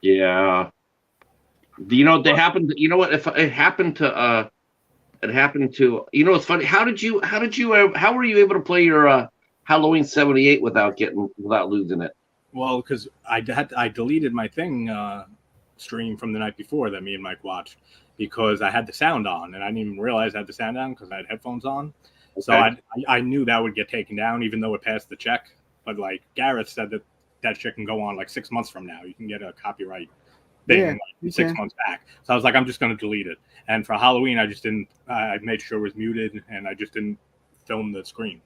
Yeah. They happened. You know what? If it happened to, it happened to. It's funny. How were you able to play your Halloween '78 without losing it? Well, because I deleted my thing stream from the night before that me and Mike watched because I had the sound on and I didn't even realize I had the sound on because I had headphones on. Okay. So I knew that would get taken down even though it passed the check. But like Gareth said that shit can go on like 6 months from now. You can get a copyright thing like 6 months back. So I was like, I'm just going to delete it. And for Halloween, I just didn't. I made sure it was muted and I just didn't film the screen.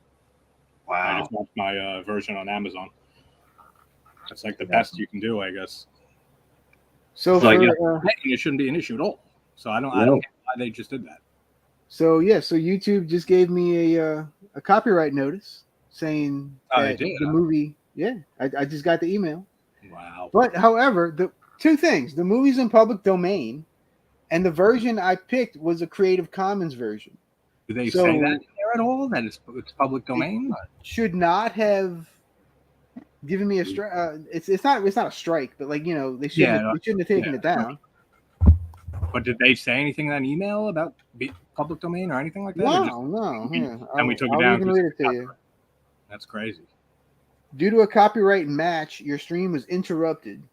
Wow. I just watched my version on Amazon. That's like the best you can do, I guess. So it shouldn't be an issue at all. So I don't get why they just did that. So YouTube just gave me a copyright notice saying that the movie. Yeah, I just got the email. Wow. But however, the two things: the movie's in public domain, and the version I picked was a Creative Commons version. Do they say that there at all? That it's public domain? Should not have given me a strike. It's not a strike, but like they shouldn't have taken it down. But did they say anything in that email about public domain or anything like that? No. And we took it down. Read it to you. That's crazy. Due to a copyright match, your stream was interrupted.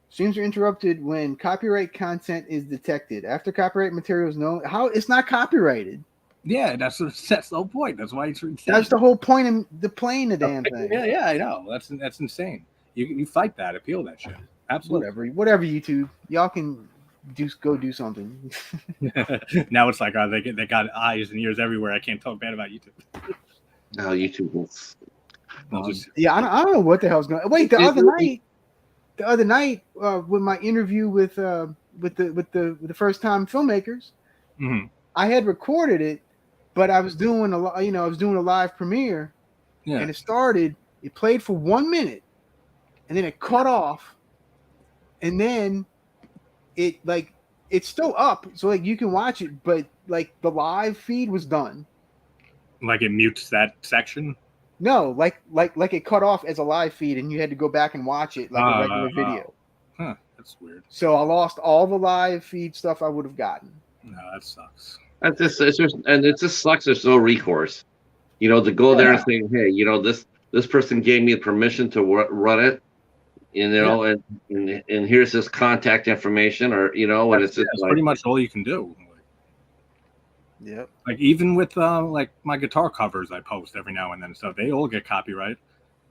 Streams are interrupted when copyright content is detected. After copyright material is known, how it's not copyrighted. Yeah, that's the whole point. That's why it's that's the whole point of the playing the damn thing. Yeah, I know. That's insane. You fight that, appeal that shit. Absolutely. Whatever. YouTube, y'all can go do something. Now it's like they got eyes and ears everywhere. I can't talk bad about YouTube. No, YouTube is. I don't know what the hell's going on. Wait, the other night, with my interview with the first time filmmakers, I had recorded it, but I was doing a live premiere, and it played for 1 minute, and then it cut off, and then it's still up, so like you can watch it, but like the live feed was done. Like it mutes that section. No, like it cut off as a live feed, and you had to go back and watch it like a regular video. Huh, that's weird. So I lost all the live feed stuff I would have gotten. No, that sucks. It just sucks. There's no recourse, to go there and say, hey, this person gave me permission to run it, and here's this contact information, or and it's just pretty much all you can do. Yep. Like even with like my guitar covers I post every now and then stuff, they all get copyright.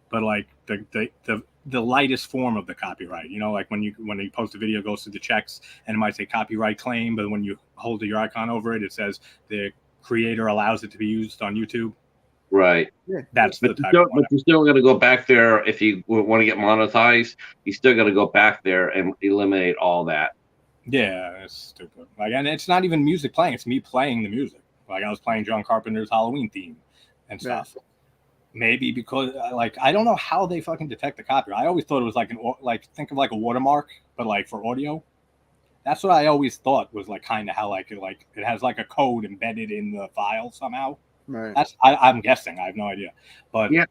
But like the lightest form of the copyright, like when you post a video, it goes to the checks and it might say copyright claim, but when you hold your icon over it, it says the creator allows it to be used on YouTube. Right. Yeah. That's but you still got to go back there if you want to get monetized. You still got to go back there and eliminate all that. Yeah, it's stupid. Like, and it's not even music playing; it's me playing the music. Like I was playing John Carpenter's Halloween theme and stuff. Yeah. Maybe because I don't know how they fucking detect the copyright. I always thought it was like think of like a watermark, but like for audio. That's what I always thought was like kind of how it has like a code embedded in the file somehow. Right. I'm guessing. I have no idea, but yeah.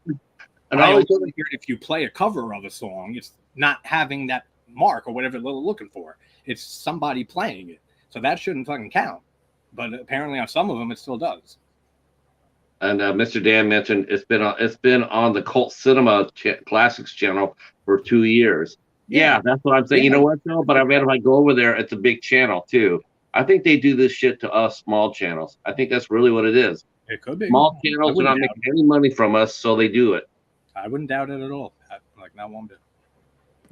And I always heard if you play a cover of a song, it's not having that mark or whatever they're looking for. It's somebody playing it, so that shouldn't fucking count. But apparently, on some of them, it still does. And Mr. Dan mentioned it's been on the Cult Cinema Classics channel for 2 years. Yeah, that's what I'm saying. You know what, though? But I mean, if I go over there, it's a big channel too. I think they do this shit to us small channels. I think that's really what it is. It could be. Small channels are not making any money from us, so they do it. I wouldn't doubt it at all. Not one bit.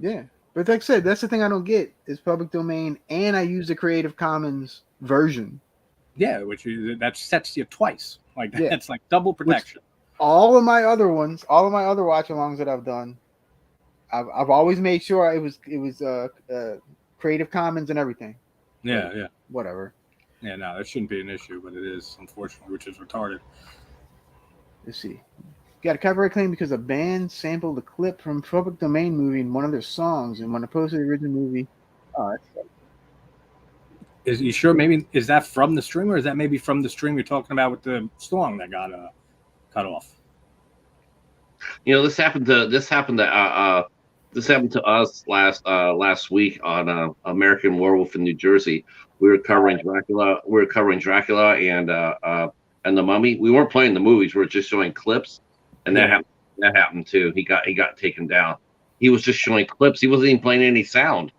Yeah. But like I said, that's the thing I don't get is public domain, and I use the Creative Commons version. Yeah, that sets you twice. Like that's like double protection. All of my other watch-alongs that I've done, I've always made sure it was Creative Commons and everything. Yeah. Whatever. Yeah, no, that shouldn't be an issue, but it is, unfortunately, which is retarded. Let's see. Got a copyright claim because a band sampled a clip from public domain movie in one of their songs, and when opposed to the original movie. Oh, that's Is you sure? Maybe is that from the stream, or is that maybe from the stream you're talking about with the song that got cut off? This happened to This happened to us last week on American Werewolf in New Jersey. We were covering Dracula. We were covering Dracula and the Mummy. We weren't playing the movies. We were just showing clips, and that happened too. He got taken down. He was just showing clips. He wasn't even playing any sound.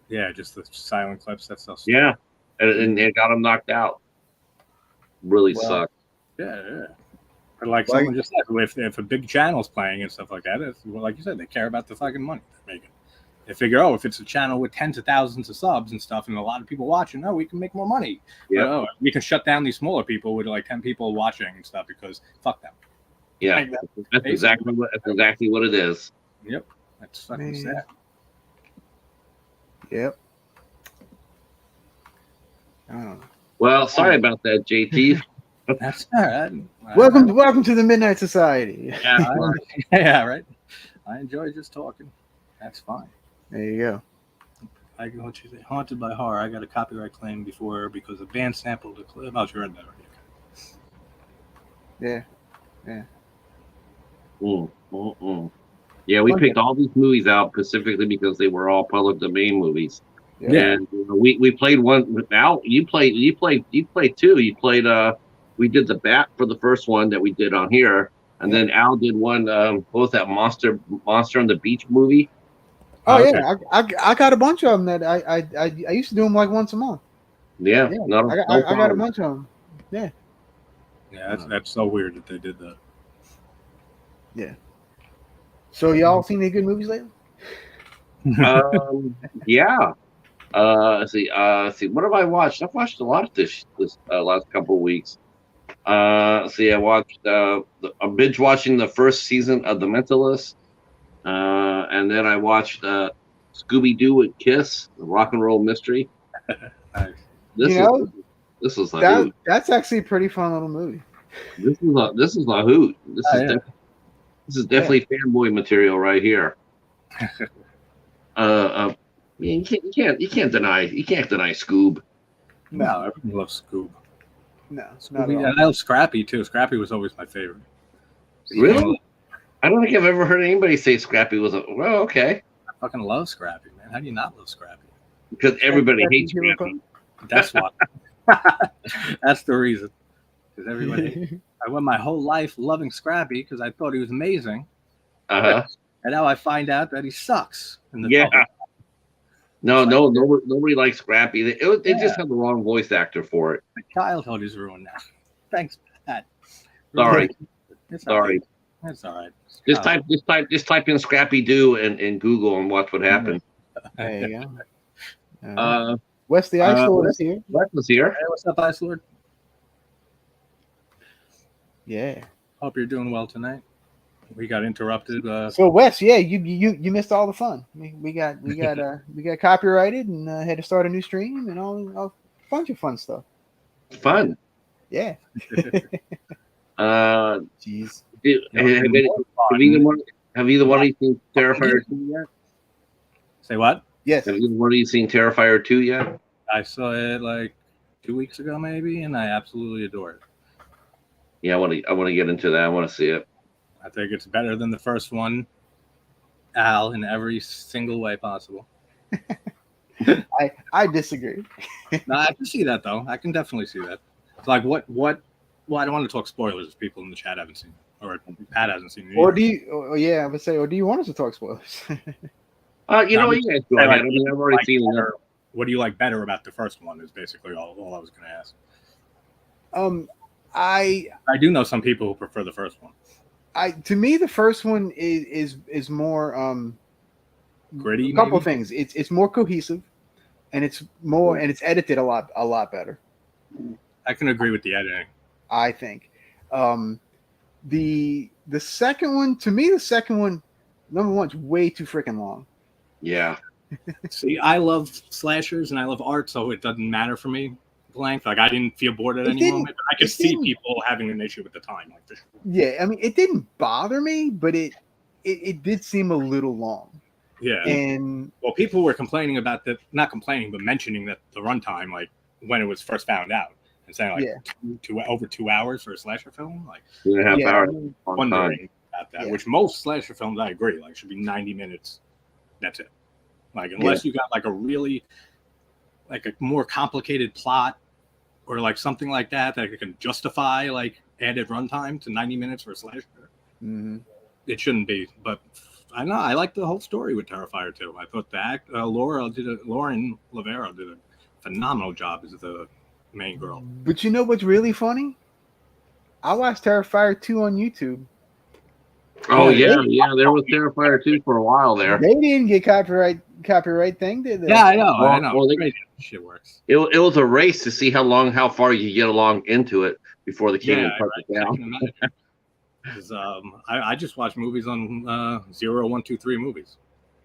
Yeah, just the silent clips. That's so stupid. Yeah, and it got him knocked out. Really sucked. Yeah. But like someone just said, if a big channel's playing and stuff like that, like you said, they care about the fucking money they're making. They figure, if it's a channel with tens of thousands of subs and stuff, and a lot of people watching, we can make more money. Yeah. We can shut down these smaller people with like 10 people watching and stuff because fuck them. Yeah, like that's exactly what it is. Yep, that's fucking sad. Yep. I don't know. Well, sorry about that, JT. That's all right. Welcome to the Midnight Society. Yeah, right. I enjoy just talking. That's fine. There you go. I go to say Haunted by Horror. I got a copyright claim before because a band sampled a clip. Oh, you read that already. Yeah. Yeah, we picked all these movies out specifically because they were all public domain movies. Yeah. And we played one. Now you played two. You played we did the Bat for the first one that we did on here, and then Al did one. What was that Monster on the Beach movie? Oh yeah, I got a bunch of them that I used to do them like once a month. Yeah. I got a bunch of them. Yeah. Yeah, that's so weird that they did that. Yeah. So y'all seen any good movies lately? Yeah. Let's see. What have I watched? I've watched a lot of this last couple of weeks. I watched. I'm binge watching the first season of The Mentalist, and then I watched Scooby Doo with Kiss, the rock and roll mystery. Nice. This is a hoot. That's actually a pretty fun little movie. This is a hoot. This is definitely fanboy material right here. You can't deny Scoob. No, everyone loves Scoob. No, I love Scrappy too. Scrappy was always my favorite. Really? I don't think I've ever heard anybody say Scrappy was okay. I fucking love Scrappy, man. How do you not love Scrappy? Because everybody hates Scrappy. That's why. That's the reason. Because everybody. I went my whole life loving Scrappy because I thought he was amazing. And now I find out that he sucks. Nobody likes Scrappy. They just have the wrong voice actor for it. My childhood is ruined now. Thanks, Pat. Sorry. That's all right. Just type in Scrappy Doo in Google and watch what happens. There you go. Wes the Ice Lord is here. Wes is here. Hey, what's up, Ice Lord? Yeah. Hope you're doing well tonight. We got interrupted. So Wes, you missed all the fun. We got copyrighted and had to start a new stream and all a bunch of fun stuff. Fun. Yeah. Jeez. Have either one of you seen Terrifier 2 yet? Say what? Yes. Have either one of you seen Terrifier 2 yet? I saw it like 2 weeks ago, maybe, and I absolutely adore it. Yeah, I want to get into that. I want to see it. I think it's better than the first one, Al, in every single way possible. I disagree. No, I can see that though. I can definitely see that. It's like what? Well, I don't want to talk spoilers if people in the chat haven't seen it, or Pat hasn't seen it. Or do you? Yeah, I would say. Or do you want us to talk spoilers? You guys go ahead. I mean, I've already seen it. What do you like better about the first one? Is basically all I was going to ask. I do know some people who prefer the first one. To me, the first one is more gritty. A couple of things. It's more cohesive, and it's edited a lot better. I can agree with the editing. I think the second one, to me, number one's way too freaking long. Yeah. See, I love slashers and I love art, so it doesn't matter for me. Length, like I didn't feel bored at any moment, but I could see people having an issue with the time, like this. Yeah, I mean, it didn't bother me, but it did seem a little long. Yeah, and people were complaining about that, not complaining, but mentioning that the runtime, like when it was first found out, and saying like over 2 hours for a slasher film, like 2.5 hours. Wondering about that, which most slasher films, I agree, like should be 90 minutes That's it. Like unless you got like a really like a more complicated plot or like something like that can justify like added runtime to 90 minutes for a slasher. It shouldn't be, but I don't know. I like the whole story with Terrifier 2. I thought Lauren Lavera did a phenomenal job as the main girl. But you know what's really funny? I watched Terrifier 2 on YouTube. Oh yeah, there was Terrifier 2 for a while there. They didn't get copyright thing, did they? Yeah, I know. Well, shit works. It was a race to see how far you get along into it before the king would cut it down. I just watch movies on 0, 1, 2, 3 movies.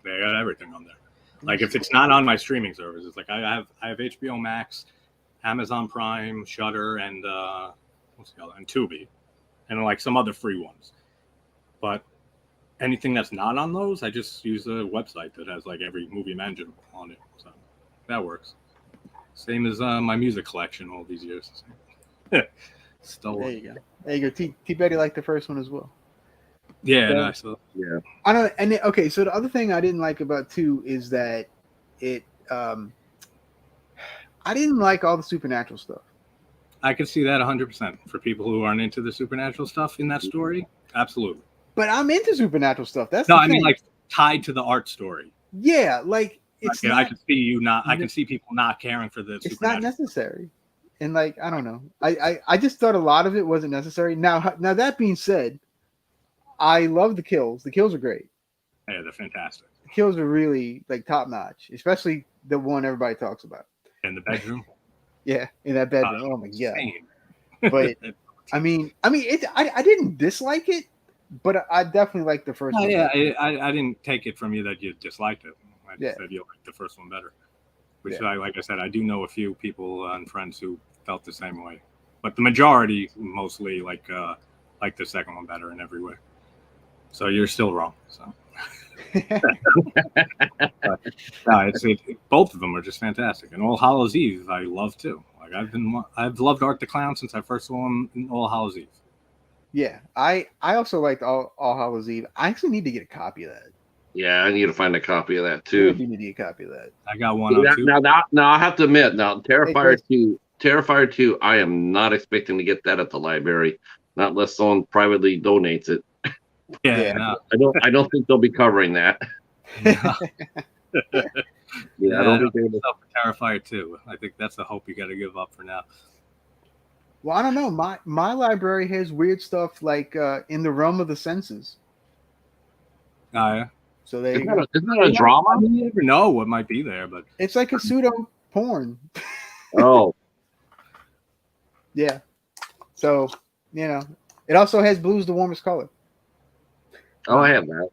They got everything on there. Like if it's not on my streaming services, like I have HBO Max, Amazon Prime, Shudder, and what's the other? And Tubi, and like some other free ones. But anything that's not on those, I just use a website that has like every movie mentioned on it. So that works. Same as my music collection all these years. Still. There you go. There you go. T Betty liked the first one as well. Yeah, nice. Yeah. I don't. And okay, so the other thing I didn't like about 2 is that it. I didn't like all the supernatural stuff. I could see that 100% for people who aren't into the supernatural stuff in that story. Absolutely. But I'm into supernatural stuff. That's I mean like tied to the art story. Yeah, like it's. I can see you not. I can see people not caring for the. It's not necessary, and like I don't know. I just thought a lot of it wasn't necessary. Now that being said, I love the kills. The kills are great. Yeah, they're fantastic. The kills are really like top notch, especially the one everybody talks about in the bedroom. Yeah, in that bedroom. Oh my god! But I mean, I didn't dislike it. But I definitely like the first one. Yeah, I didn't take it from you that you disliked it. I just said you liked the first one better. Which, like I said, I do know a few people and friends who felt the same way. But the majority mostly like the second one better in every way. So you're still wrong. So. Both of them are just fantastic. And All Hallows Eve, I love too. Like I've loved Art the Clown since I first saw him in All Hallows Eve. Yeah, I also liked All Hallows Eve. I actually need to get a copy of that. Yeah, I need to find a copy of that too. You need to get a copy of that. I got one on 2. Now I have to admit, Terrifier 2, I am not expecting to get that at the library, not unless someone privately donates it. Yeah. No. I don't think they'll be covering that. No. I don't think they're for Terrifier 2. I think that's the hope you got to give up for now. Well, I don't know. My library has weird stuff like In the Realm of the Senses. Oh, yeah. So isn't that a drama? You never know what might be there, but it's like a pseudo porn. Oh. Yeah. So, it also has Blue's the Warmest Color. Oh, I have that.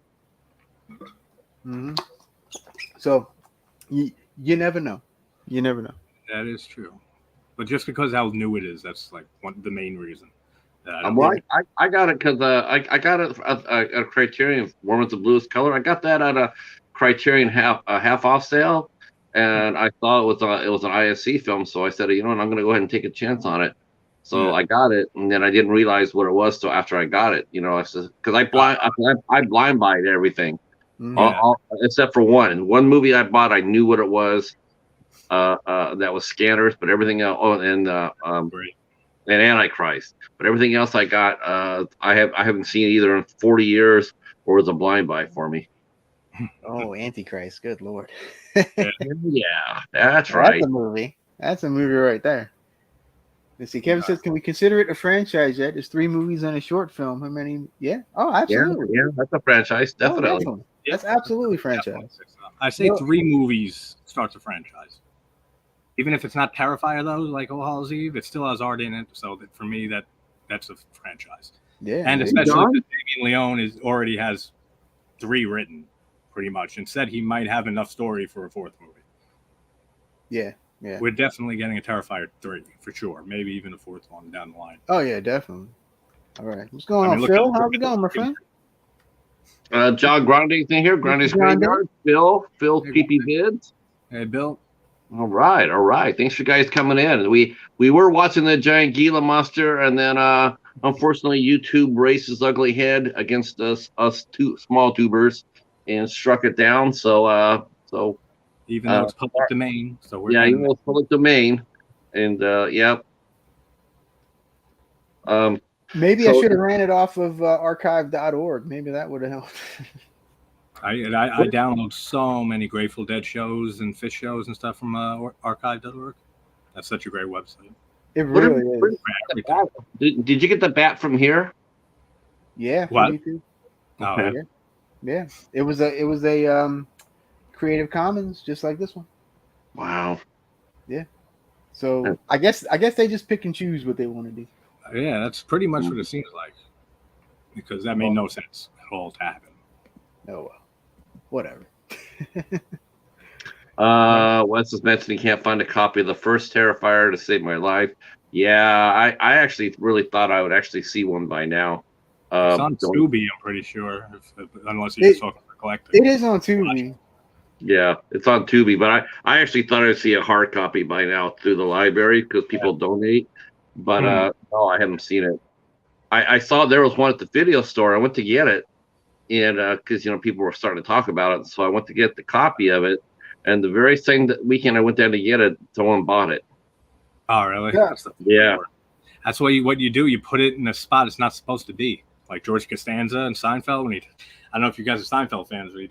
Mm-hmm. So, you never know. You never know. That is true. But just because how new it is, that's like the main reason. I got it because I got it a Criterion Warm as the Bluest Color. I got that at a Criterion half off sale, and I thought it was an ISC film, so I said, I'm going to go ahead and take a chance on it. So I got it, and then I didn't realize what it was till after I got it. Because I blind buy everything, except for one movie I bought. I knew what it was. That was Scanners, but everything else. Oh, and Antichrist, but everything else I got, I haven't seen either in 40 years or was a blind buy for me. Oh, Antichrist! Good lord. Yeah, that's right. That's a movie. That's a movie right there. Let's see. Kevin says, "Can we consider it a franchise yet? There's 3 movies and a short film. How many? Yeah. Oh, absolutely. Yeah, that's a franchise, definitely. Oh, definitely. That's absolutely franchise. I say 3 movies starts a franchise. Even if it's not Terrifier, though, like All Hallows Eve, it still has art in it. So that for me, that's a franchise. Yeah, and especially if Damien Leone already has 3 written, pretty much, and said he might have enough story for a 4th movie. Yeah. We're definitely getting a Terrifier 3 for sure. Maybe even a 4th one down the line. Oh yeah, definitely. All right, what's going on, Phil? How's it going, my friend? John Grande's in here. Grande's Graveyard. Phil, PP Vids. Hey, Bill. All right. Thanks for guys coming in. We were watching the giant Gila monster, and then unfortunately YouTube raised his ugly head against us 2 small tubers, and struck it down. So even though it's public domain, so we're yeah, it's public domain, and yep. Maybe I should have ran it off of archive.org. Maybe that would have helped. I download so many Grateful Dead shows and Fish shows and stuff from archive.org. That's such a great website. It really is. Did you get the bat from here? Yeah. What? Oh, okay. Yeah. It was a Creative Commons, just like this one. Wow. Yeah. So I guess they just pick and choose what they want to do. Yeah, that's pretty much what it seems like, because that made no sense at all to happen. Oh well, whatever. Wes is mentioning he can't find a copy of the first Terrifier to save my life. Yeah, I actually really thought I would actually see one by now. It's on Tubi, I'm pretty sure, unless you're talking for collecting. It is on Tubi. Yeah, it's on Tubi, but I actually thought I'd see a hard copy by now through the library because people donate. But no, I haven't seen it. I saw there was one at the video store. I went to get it, and because people were starting to talk about it, so I went to get the copy of it. And the very same weekend I went down to get it, someone bought it. Oh, really? Yeah. That's what you do. You put it in a spot it's not supposed to be. Like George Costanza and Seinfeld. I don't know if you guys are Seinfeld fans, but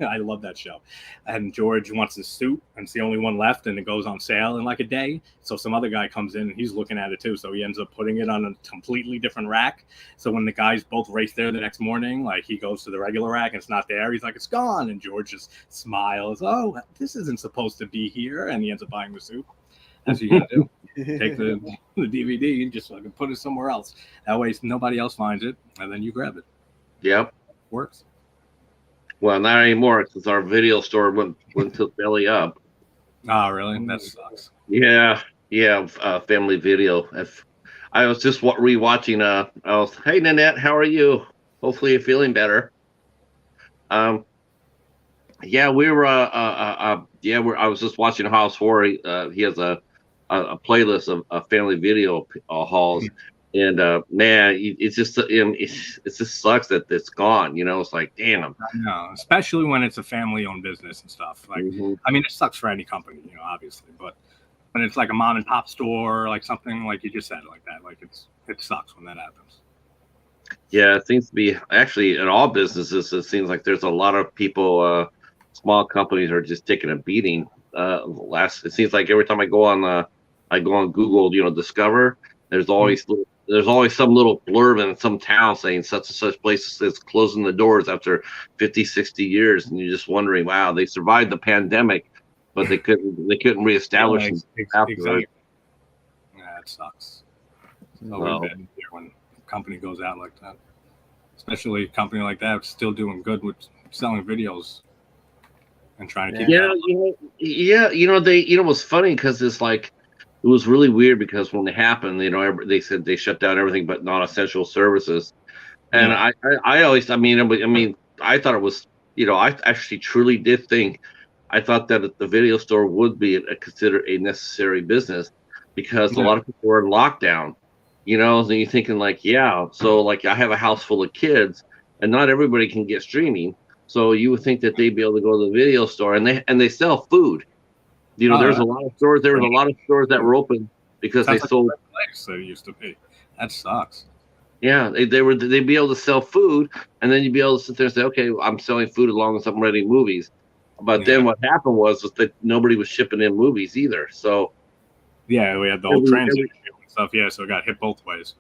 I love that show. And George wants his suit, and it's the only one left, and it goes on sale in like a day. So some other guy comes in, and he's looking at it too. So he ends up putting it on a completely different rack. So when the guys both race there the next morning, like he goes to the regular rack, and it's not there. He's like, it's gone. And George just smiles. Oh, this isn't supposed to be here. And he ends up buying the suit. That's what you got to do. Take the DVD and just fucking put it somewhere else. That way nobody else finds it, and then you grab it. Yep. Works. Well, not anymore because our video store went to belly up. Oh, really? That sucks. Yeah. Family Video. I was just rewatching. Hey Nanette, how are you? Hopefully you're feeling better. Yeah, we were. I was just watching House 4. He has a playlist of family video hauls. And man, it just sucks that it's gone. It's like, damn. No, especially when it's a family-owned business and stuff. Like, I mean, it sucks for any company, obviously. But when it's like a mom and pop store, like something like you just said, like that, like it sucks when that happens. Yeah, it seems to be actually in all businesses. It seems like there's a lot of people. Small companies are just taking a beating. It seems like every time I go on Google, Discover. There's always some little blurb in some town saying such and such place is closing the doors after 50, 60 years, and you're just wondering, wow, they survived the pandemic, but they couldn't reestablish exactly. Yeah, it sucks. So bad when a company goes out like that, especially a company like that still doing good with selling videos and trying to keep. It was funny because it's like. It was really weird because when it happened, they said they shut down everything but non-essential services, and I thought it was, I actually truly did think, I thought that the video store would be considered a necessary business because a lot of people were in lockdown, and you're thinking like, so like I have a house full of kids, and not everybody can get streaming, so you would think that they'd be able to go to the video store, and they sell food. There's a lot of stores. There was a lot of stores that were open because they sold. So it used to be. That sucks. Yeah, they'd be able to sell food, and then you'd be able to sit there and say, okay, I'm selling food as long as I'm renting movies. But then what happened was that nobody was shipping in movies either. So yeah, we had the whole transit and stuff. Yeah, so it got hit both ways.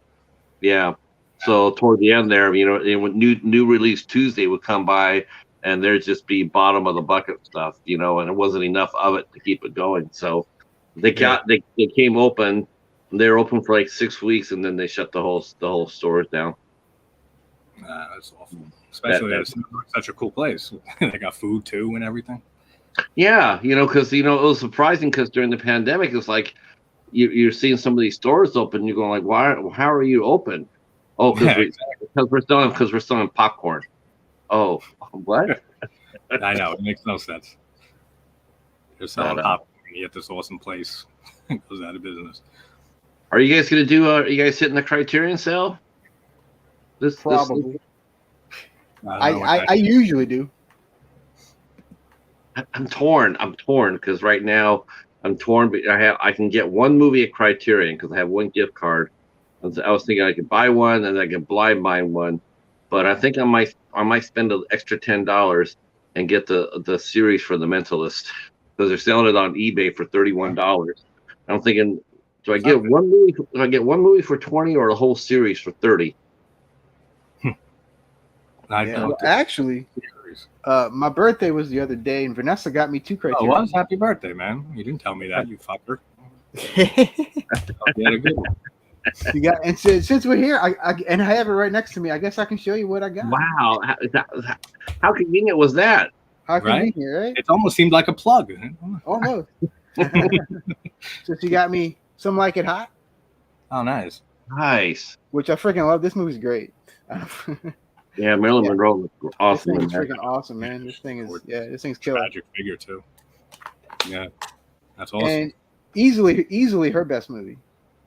Yeah. So toward the end there, when new release Tuesday would come by. And there'd just be bottom of the bucket stuff, and it wasn't enough of it to keep it going. So they came open. They were open for like 6 weeks, and then they shut the whole stores down. That's awful. Especially it's such a cool place. They got food too and everything. Yeah, because it was surprising because during the pandemic, it's like you're seeing some of these stores open. You're going like, why? How are you open? Oh, because we're selling popcorn. Oh, what? I know, it makes no sense. They're selling popcorn at this awesome place. It goes out of business. Are you guys gonna do? Are you guys hitting the Criterion sale? Probably. I usually do. I'm torn. I'm torn because right now I'm torn. But I can get one movie at Criterion because I have one gift card. I was thinking I could buy one and I could blind buy one, but I think I might spend an extra $10 and get the series for The Mentalist because they're selling it on eBay for $31. I'm thinking, do I get one movie? Do I get one movie for 20 or the whole series for 30? Well, actually, my birthday was the other day, and Vanessa got me 2 Criterion. Oh, it was? Happy birthday, man! You didn't tell me that, you fucker. You had a good one. You got, and since we're here, I have it right next to me. I guess I can show you what I got. Wow, how convenient was that? How convenient, right? It almost seemed like a plug. Almost. So she got me Some Like It Hot. Oh, nice. Nice. Which I freaking love. This movie's great. Yeah, Marilyn Monroe was awesome. This thing is freaking awesome, man. This thing's killer. Tragic figure too. Yeah, that's awesome. And easily her best movie.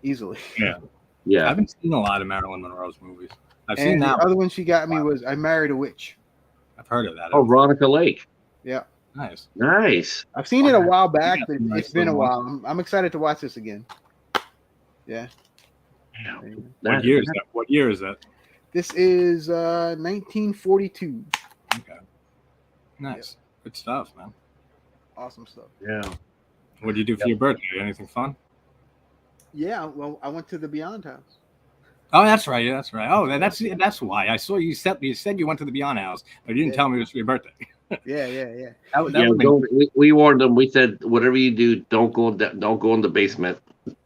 Easily. Yeah. I haven't seen a lot of Marilyn Monroe's movies. I've seen that. The other one she got me was I Married a Witch. I've heard of that. Oh, Veronica Lake. Yeah. Nice. I've seen it a while back, but it's been a while. I'm excited to watch this again. Yeah. What year is that? What year is that? This is 1942. Okay. Nice. Good stuff, man. Awesome stuff. Yeah. What did you do for your birthday? Anything fun? Yeah, well, I went to the Beyond House. Oh, that's right. Yeah, that's right. Oh, that's why I saw you said you went to the Beyond House, but you didn't tell me it was for your birthday. Yeah. We warned them. We said, whatever you do, don't go in the basement.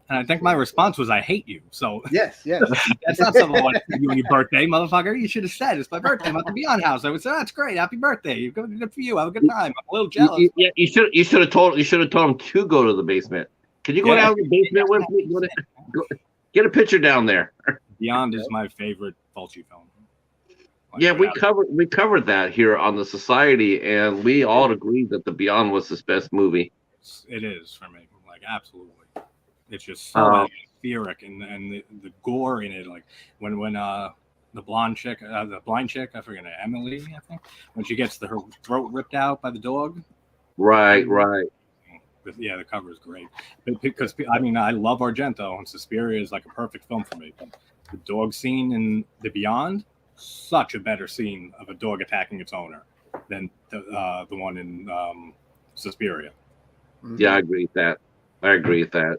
And I think my response was, "I hate you." So yes, that's not something I want to do on your birthday, motherfucker. You should have said it's my birthday. I'm at the Beyond House. I would say, "That's great. Happy birthday. Good for you. Have a good time." I'm a little jealous. You should have told him to go to the basement. Can you go down to the basement with me? Get a picture down there. Beyond is my favorite Fulci film. We covered that here on the Society, and we all agreed that The Beyond was his best movie. It is for me, like absolutely. It's just so atmospheric, and the gore in it, like when the blonde chick, the blind chick, I forget, Emily, I think, when she gets her throat ripped out by the dog. Right. Yeah, the cover is great. Because I mean, I love Argento, and Suspiria is like a perfect film for me. But the dog scene in The Beyond, such a better scene of a dog attacking its owner than the one in Suspiria. Yeah, I agree with that.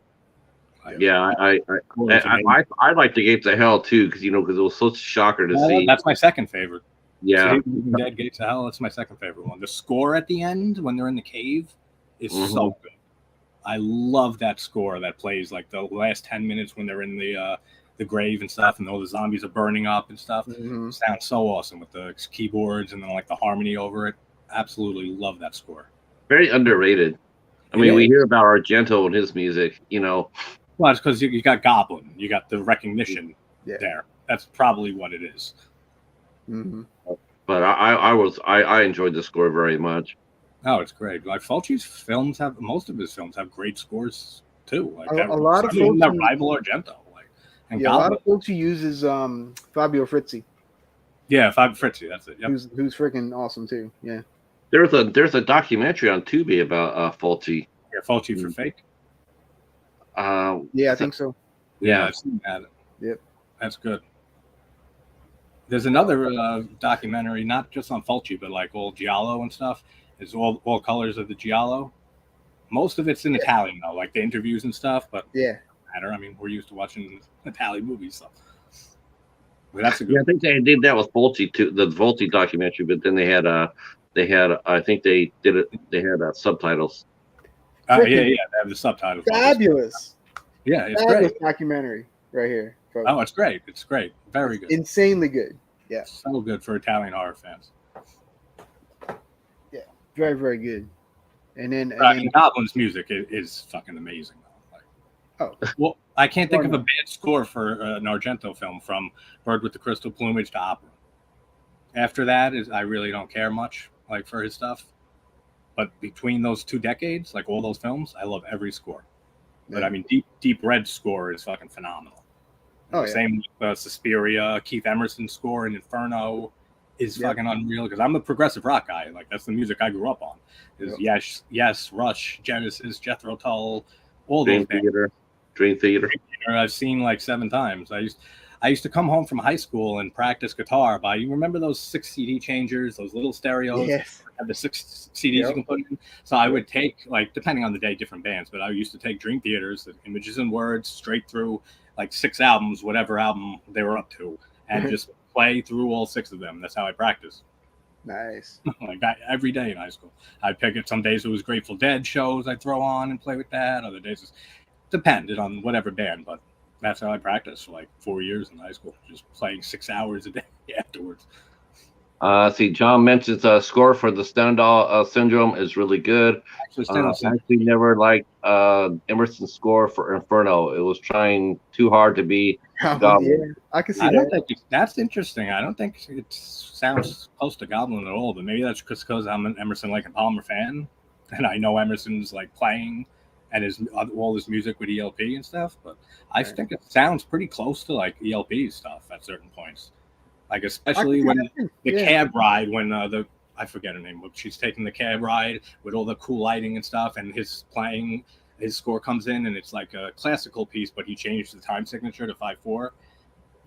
Yeah, I like The Gates of Hell too, because it was such a shocker to see. That's my second favorite. Yeah, Dead Gates of Hell. That's my second favorite one. The score at the end when they're in the cave is so good. I love that score that plays like the last 10 minutes when they're in the grave and stuff, and all the zombies are burning up and stuff. Mm-hmm. Sounds so awesome with the keyboards and then like the harmony over it. Absolutely love that score. Very underrated. I mean, we hear about Argento and his music, Well, it's because you got Goblin, you got the recognition there. That's probably what it is. Mm-hmm. But I enjoyed the score very much. Oh, it's great. Like Fulci's most of his films have great scores too. Like a lot of folks that rival Argento. A lot of folks who uses Fabio Frizzi. Yeah, Fabio Frizzi, that's it. Yep. Who's freaking awesome too. Yeah. There's a documentary on Tubi about Fulci. Yeah, Fulci for Fake. I think so. Yeah, I've seen that. Yep. That's good. There's another documentary, not just on Fulci, but like all Giallo and stuff. It's all colors of the Giallo. Most of it's in Italian though, like the interviews and stuff. But matter. I mean, we're used to watching Italian movies, so. But that's a good. Yeah, I think they did that with Fulci too, the Fulci documentary. But then they had I think they did it. They had subtitles. They have the subtitles. Fabulous. Yeah, it's fabulous great. Documentary right here. Folks. Oh, it's great. It's great. Very good. Insanely good. Yeah. So good for Italian horror fans. Yeah, very, very good. And then Goblin's music is fucking amazing. Well, I can't think of a bad score for an Argento film from Bird with the Crystal Plumage to Opera. After that, I really don't care much for his stuff. But between those 2 decades, like all those films, I love every score. But I mean, Deep Red's score is fucking phenomenal. Same with Suspiria, Keith Emerson's score in Inferno. is fucking unreal because I'm a progressive rock guy. Like that's the music I grew up on. Is Yes, Rush, Genesis, Jethro Tull, all Dream those bands. Theater. Dream Theater. I've seen like 7 times. I used to come home from high school and practice guitar by, you remember those 6 CD changers, those little stereos? Yes. Have the 6 CDs you can put in. So I would take, like, depending on the day, different bands, but I used to take Dream Theaters, the Images and Words, straight through like 6 albums, whatever album they were up to, and just play through all 6 of them. That's how I practice. Nice. Like that every day in high school. I'd pick it. Some days it was Grateful Dead shows I'd throw on and play with that. Other days it depended on whatever band, but that's how I practiced for like 4 years in high school, just playing 6 hours a day afterwards. See, John mentions score for the Stendhal syndrome is really good. I actually never liked Emerson's score for Inferno. It was trying too hard to be Goblin. Yeah, I can see that. That's interesting. I don't think it sounds close to Goblin at all, but maybe that's just because I'm an Emerson, Lake and Palmer fan, and I know Emerson's like playing and all his music with ELP and stuff. But I think it sounds pretty close to like ELP stuff at certain points. Like especially when the cab ride, when I forget her name, but she's taking the cab ride with all the cool lighting and stuff, and his score comes in, and it's like a classical piece, but he changed the time signature to 5/4.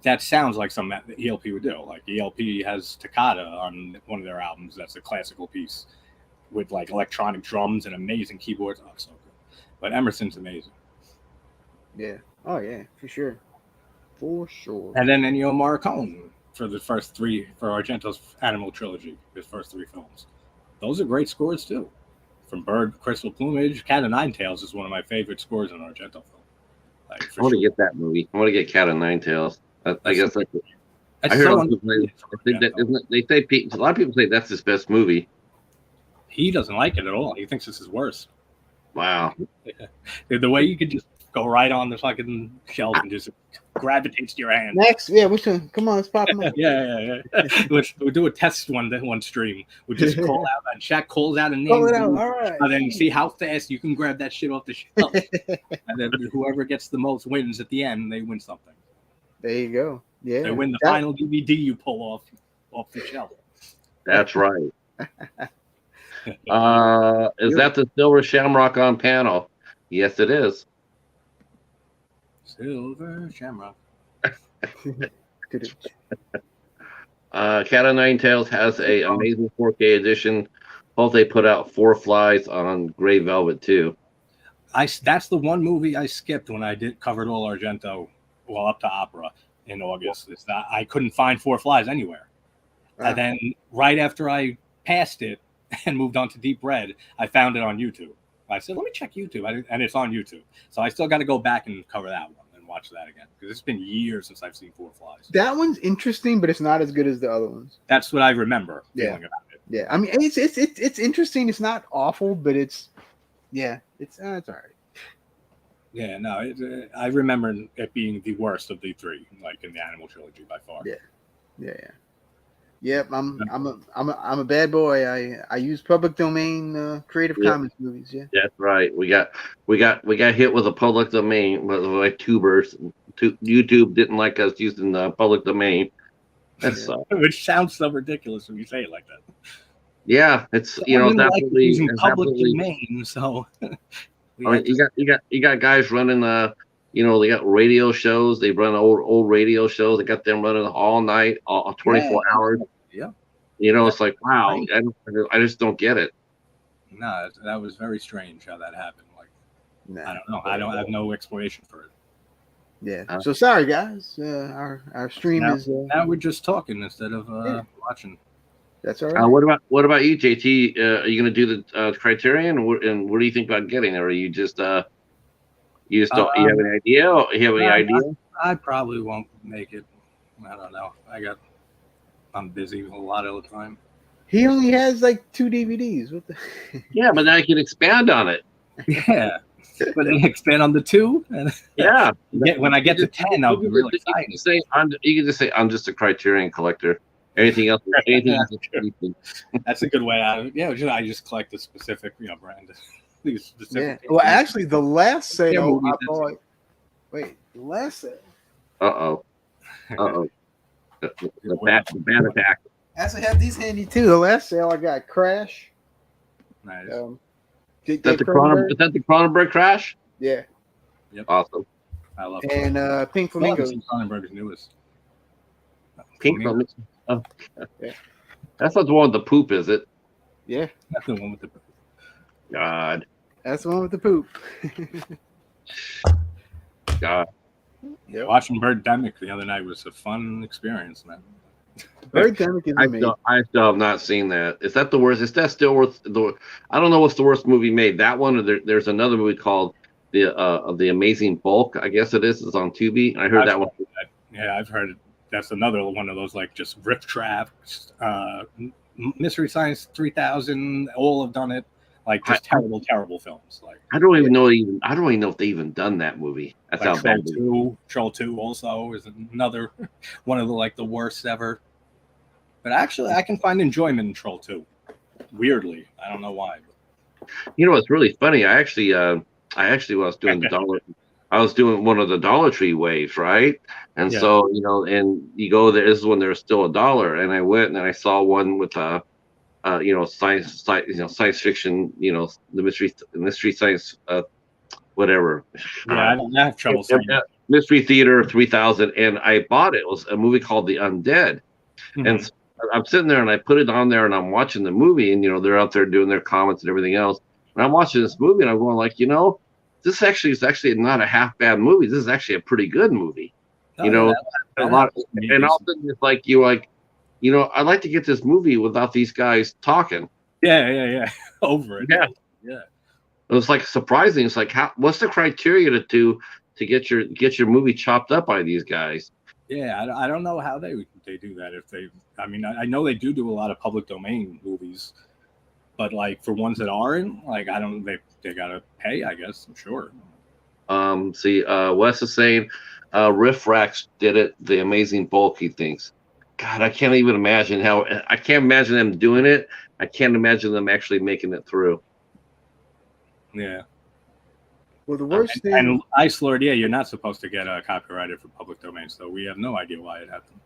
That sounds like something that ELP would do. Like ELP has Toccata on one of their albums. That's a classical piece with like electronic drums and amazing keyboards. Oh, so good. But Emerson's amazing. Yeah. Oh yeah, for sure. For sure. And then Ennio Morricone for the first 3 for Argento's Animal Trilogy, his first 3 films. Those are great scores too. From Bird, Crystal Plumage, Cat of Nine Tails is one of my favorite scores in an Argento film. Like, I want to get that movie. I want to get Cat of Nine Tails. I guess that's it. I heard they say a lot of people say that's his best movie. He doesn't like it at all. He thinks this is worse. Wow. The way you could just go right on the fucking shelf and just gravitates to your hand. Next, which one? Come on, let's pop them up. yeah. We'll do a test one stream. We'll just call out, and Shaq calls out a name. Call it out, all right. And then see how fast you can grab that shit off the shelf. And then whoever gets the most wins at the end, they win something. There you go. Yeah. They win the final DVD you pull off the shelf. That's right. Is that the Silver Shamrock on panel? Yes, it is. Silver Shamrock. Cat of Nine Tails has a amazing 4K edition. Both they put out 4 Flies on Gray Velvet too. That's the one movie I skipped when I covered all Argento, well, up to opera in August. It's that I couldn't find 4 Flies anywhere. And then right after I passed it and moved on to Deep Red, I found it on YouTube. I said, let me check YouTube, and it's on YouTube. So I still got to go back and cover that one and watch that again because it's been years since I've seen 4 Flies. That one's interesting, but it's not as good as the other ones. That's what I remember feeling about it. Yeah, I mean, it's interesting. It's not awful, but it's all right. Yeah, no, I remember it being the worst of the 3, like in the Animal Trilogy by far. Yeah. Yep, I'm a bad boy. I use public domain Creative Commons movies. Yeah, that's right. We got hit with a public domain like tubers. YouTube didn't like us using the public domain. That's which sounds so ridiculous when you say it like that. Yeah, it's definitely using public domain. So you got guys running they got radio shows. They run old radio shows. They got them running all night, all 24 hours. Yeah. It's like, wow, right. I just don't get it. No, that was very strange how that happened. Like, I don't know. I have no explanation for it. Yeah. So sorry, guys. Our stream is. Now we're just talking instead of watching. That's all right. What about you, JT? Are you going to do the Criterion, and what do you think about getting it? Or are you just you have any idea? I probably won't make it. I don't know. I'm busy a lot of the time. He only has like 2 DVDs. What the? Yeah, but now I can expand on it. Yeah, but then expand on the 2. And when I get to 10, I'll be really excited. You can just say I'm just a Criterion collector. Anything else? That's a good way out of it. Yeah, I just collect the specific brand. Well, actually, the last sale I bought. Wait, the last sale. The bad attack. I also have these handy too. The last sale I got Crash. Nice. Is that the Cronenberg Crash? Yeah. Yep. Awesome. I love Pink Flamingos. Cronenberg's newest. Pink Flamingos. Oh. Yeah. That's not the one with the poop, is it? Yeah. That's the one with the poop. God. That's the one with the poop. God. Yep. Watching Birdemic the other night was a fun experience, man. Birdemic is amazing. I still have not seen that. Is that the worst? Is that still worth the? I don't know what's the worst movie made. That one, or there's another movie called the Amazing Bulk. I guess it is. It's on Tubi. I heard that one. Yeah, I've heard it. That's another one of those like just rip traps. Mystery Science 3000. All have done it. Like just terrible films. Like I don't even know if they even done that movie. That's like how bad. Troll 2 also is another one of the worst ever. But actually, I can find enjoyment in Troll 2. Weirdly, I don't know why. You know what's really funny? I actually was doing I was doing one of the Dollar Tree waves, right? And so and you go there. This is when there's still $1, and I went and I saw one with science fiction, the mystery science, whatever. Yeah, I don't have trouble saying that. Mystery Theater 3000, and I bought it. It was a movie called The Undead, and so I'm sitting there and I put it on there and I'm watching the movie, and they're out there doing their comments and everything else, and I'm watching this movie and I'm going like, this is actually not a half bad movie. This is actually a pretty good movie. A lot, and all of a sudden it's like I'd like to get this movie without these guys talking. Yeah. Over it. Yeah. It was like surprising. It's like, what's the criteria to get your movie chopped up by these guys? Yeah, I don't know how they do that. I know they do a lot of public domain movies, but like for ones that aren't, like they gotta pay, I guess. I'm sure. Wes is saying, Riff Rax did it. The Amazing Bulk, he thinks. God, I can't even imagine I can't imagine them doing it. I can't imagine them actually making it through. Yeah. Well, the worst thing. And Ice Lord, you're not supposed to get copyrighted for public domain, so we have no idea why it happened.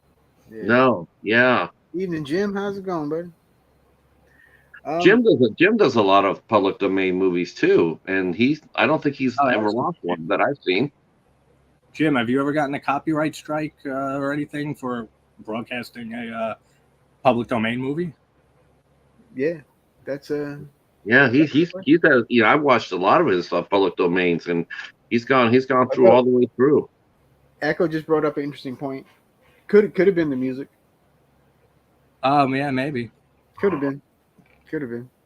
Yeah. No, yeah. Evening, Jim. How's it going, buddy? Jim does a lot of public domain movies too, and I don't think he's ever lost one that I've seen. Jim, have you ever gotten a copyright strike or anything for broadcasting a public domain movie? Yeah, that's Yeah, he's I've watched a lot of his public domains, and he's gone through all the way through. Echo just brought up an interesting point. Could have been the music. Yeah, maybe. Could have been.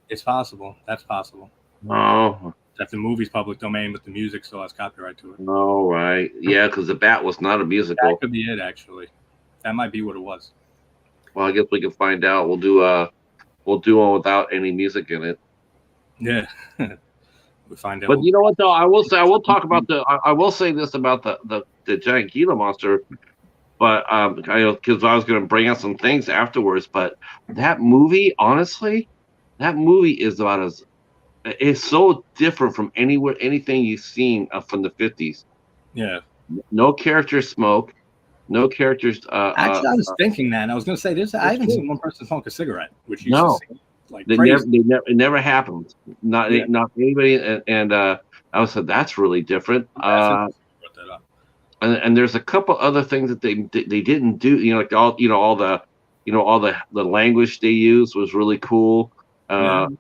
It's possible. That's possible. Oh. That the movie's public domain, but the music still has copyright to it. Oh, right. Yeah, because The Bat was not a musical. That could be it, actually. That might be what it was. Well, I guess we can find out. We'll do one without any music in it. Yeah. We find out. But you know what though? I will say this about the giant Gila monster. But because I was going to bring out some things afterwards. But that movie, honestly, is it's so different from anything you've seen from the 50s. Yeah. No characters smoke. No characters. Actually, I was thinking that. I was going to say this. I haven't seen one person smoke a cigarette, which used no. to seem like it never happened. Not anybody. And I was said that's really different. And there's a couple other things that they didn't do. Like all the language they used was really cool. And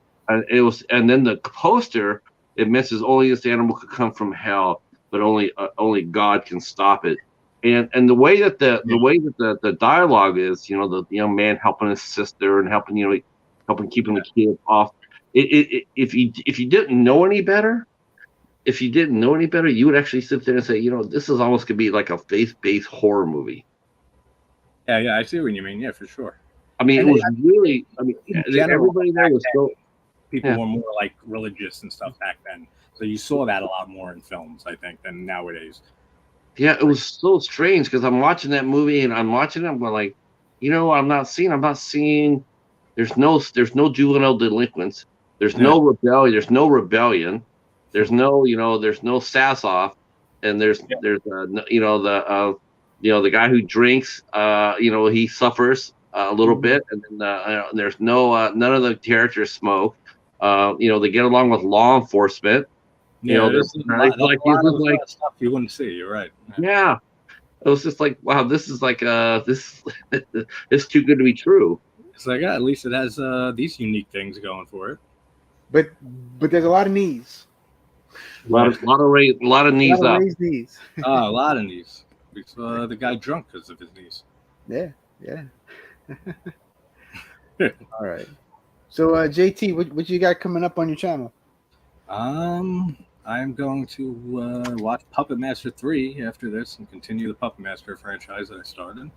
then the poster, it mentions only this animal could come from hell, but only God can stop it. And the way that the dialogue is, the young man helping his sister and helping keeping the kid off. If you didn't know any better, you would actually sit there and say, this is almost gonna be like a faith-based horror movie. Yeah, I see what you mean. Yeah, for sure. I mean, it was really. I mean, everybody there was so. People were more like religious and stuff back then, so you saw that a lot more in films, I think, than nowadays. Yeah, it was so strange because I'm watching that movie and I'm watching it. I'm going like, I'm not seeing. There's no juvenile delinquents. There's no rebellion. There's no rebellion. There's no sass off, and there's the guy who drinks. He suffers. a little bit, and then there's no none of the characters smoke. They get along with law enforcement. Yeah, There's like stuff you wouldn't see. You're right. Yeah. It was just like, wow, this is like this it's too good to be true. It's like, at least it has these unique things going for it. But there's a lot of knees. A lot of knees up. Knees. A lot of knees. We saw the guy drunk because of his knees. Yeah. All right. So JT, what you got coming up on your channel? I'm going to watch Puppet Master 3 after this and continue the Puppet Master franchise that I started.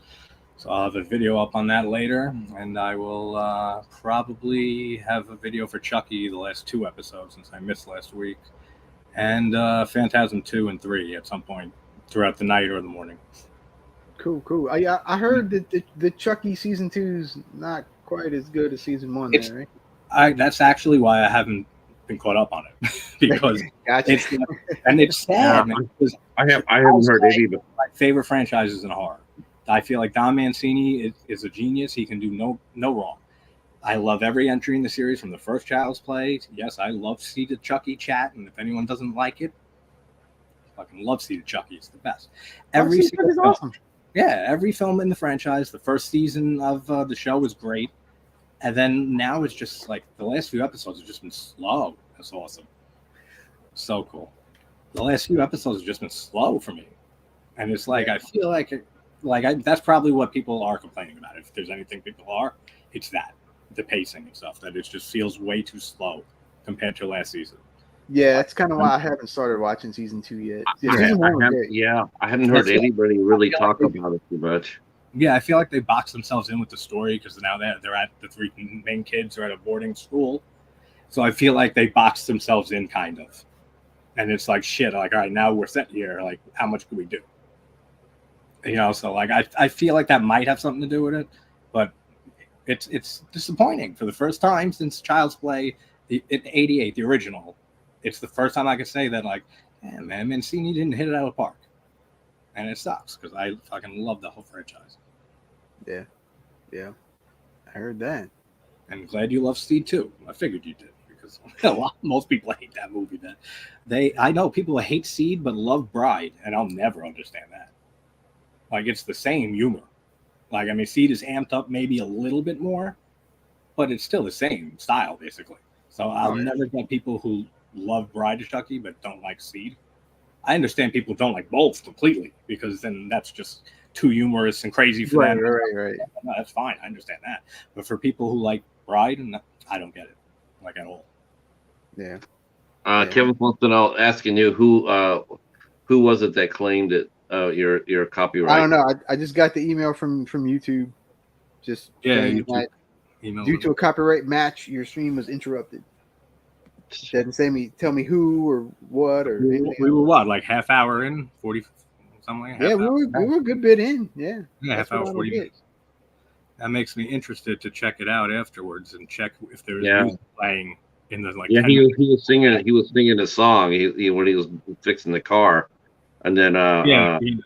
So I'll have a video up on that later, and I will probably have a video for Chucky, the last 2 episodes since I missed last week, and Phantasm 2 and 3 at some point throughout the night or the morning. Cool. I heard that the Chucky season 2's not quite as good as season 1. Right? That's actually why I haven't been caught up on it because gotcha. it's sad. Yeah, I haven't heard any of it. My favorite franchises in horror. I feel like Don Mancini is a genius. He can do no wrong. I love every entry in the series from the first Child's Play. Yes, I love Seated Chucky chat, and if anyone doesn't like it, I fucking love Seated Chucky. It's the best. Every single film, awesome. Yeah, every film in the franchise. The first season of the show was great. And then now it's just like the last few episodes have just been slow. That's awesome. So cool. The last few episodes have just been slow for me. And it's like, I feel like that's probably what people are complaining about. If there's anything people are, it's that. The pacing and stuff. That it just feels way too slow compared to last season. Yeah, that's kind of why I haven't started watching season 2 yet. I haven't heard anybody really talk about it too much. Yeah, I feel like they box themselves in with the story because now they're at the 3 main kids are at a boarding school. So I feel like they boxed themselves in kind of. And it's like, shit, like, all right, now we're set here. Like, how much can we do? So like, I feel like that might have something to do with it. But it's disappointing for the first time since Child's Play in 88, the original. It's the first time I can say that, like, man, Mancini didn't hit it out of the park. And it sucks because I fucking love the whole franchise. Yeah. I heard that. And glad you love Steed too. I figured you did because most people hate that movie. I know people hate Seed but love Bride, and I'll never understand that. Like, it's the same humor. Like, I mean, Seed is amped up maybe a little bit more, but it's still the same style basically. So I'll never get people who love Bride of Chucky but don't like Seed. I understand people don't like both completely because then that's just too humorous and crazy for them. Right. No, that's fine. I understand that. But for people who like Bride, I don't get it, like, at all. Yeah. Kevin wants to know, asking you who was it that claimed it? Your copyright. I don't know. I just got the email from YouTube. Just saying that due to a copyright match, your stream was interrupted. Doesn't tell me who or what or anything. We were what, like half hour in, 40 something like that? Yeah, we were a good bit in. Yeah. Half hour, 40 minutes. That makes me interested to check it out afterwards and check if there's music playing in the like. Yeah, he was singing a song when he was fixing the car, and then maybe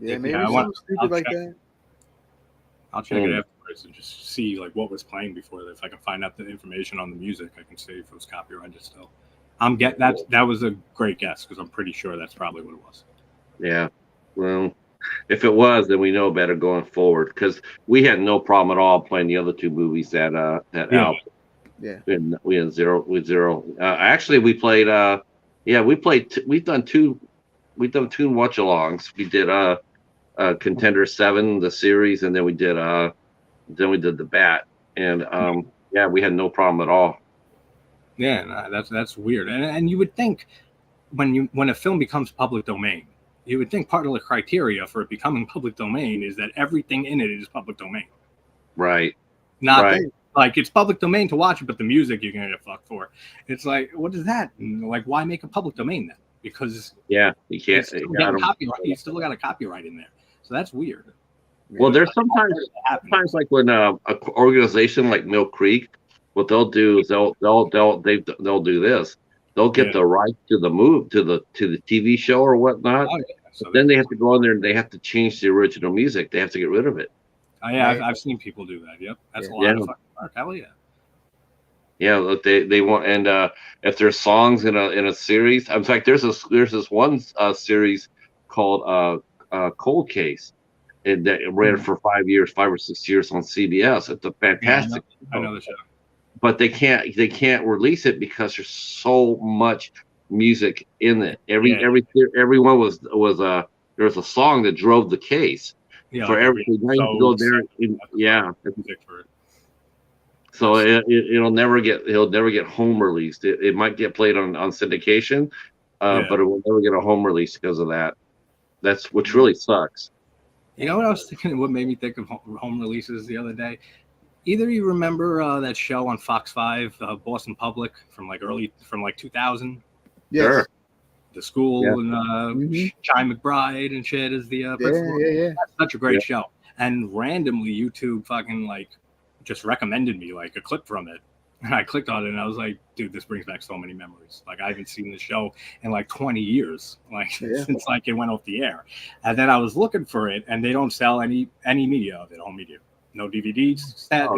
something stupid like that. I'll check it afterwards and just see like what was playing before. If I can find out the information on the music, I can see if it was copyrighted still. That was a great guess because I'm pretty sure that's probably what it was. Yeah, well, if it was, then we know better going forward because we had no problem at all playing the other 2 movies that album. Yeah, we had zero. Actually, we played. We've done two watch-alongs. We did Contender 7, the series, and then we did the Bat, and we had no problem at all. Yeah, that's weird, and you would think when a film becomes public domain, you would think part of the criteria for it becoming public domain is that everything in it is public domain. Right. Like, it's public domain to watch it, but the music you're gonna get fucked for. It's like, what is that? Like, why make a public domain then? Because you can't. You still got a copyright in there, so that's weird. Well, there's sometimes like when an organization like Mill Creek, what they'll do is they'll do this. They'll get the right to the TV show or whatnot. Oh, yeah. So then they have to go in there and they have to change the original music. They have to get rid of it. Yeah, I've seen people do that. Yep, that's a lot of fucking work. Hell yeah. Yeah, look, they want, and if there's songs in a series, in fact, there's this one series called Cold Case, and that ran for 5 or 6 years on CBS. It's a fantastic I know the show. But they can't release it because there's so much music in it. Everyone was there was a song that drove the case for like everything. Now you can go there, So he'll never get home released. It might get played on syndication, but it will never get a home release because of that. That's which really sucks. You know what I was thinking? What made me think of home releases the other day? Either you remember that show on Fox 5, Boston Public, from 2000? Yes. Sure. The school and Chi McBride and shit is the principal. Yeah. That's such a great show. And randomly, YouTube fucking just recommended me a clip from it, and I clicked on it, and I was like, dude, this brings back so many memories. I haven't seen the show in 20 years, since it went off the air. And then I was looking for it, and they don't sell any media of it, home media. No DVDs, set,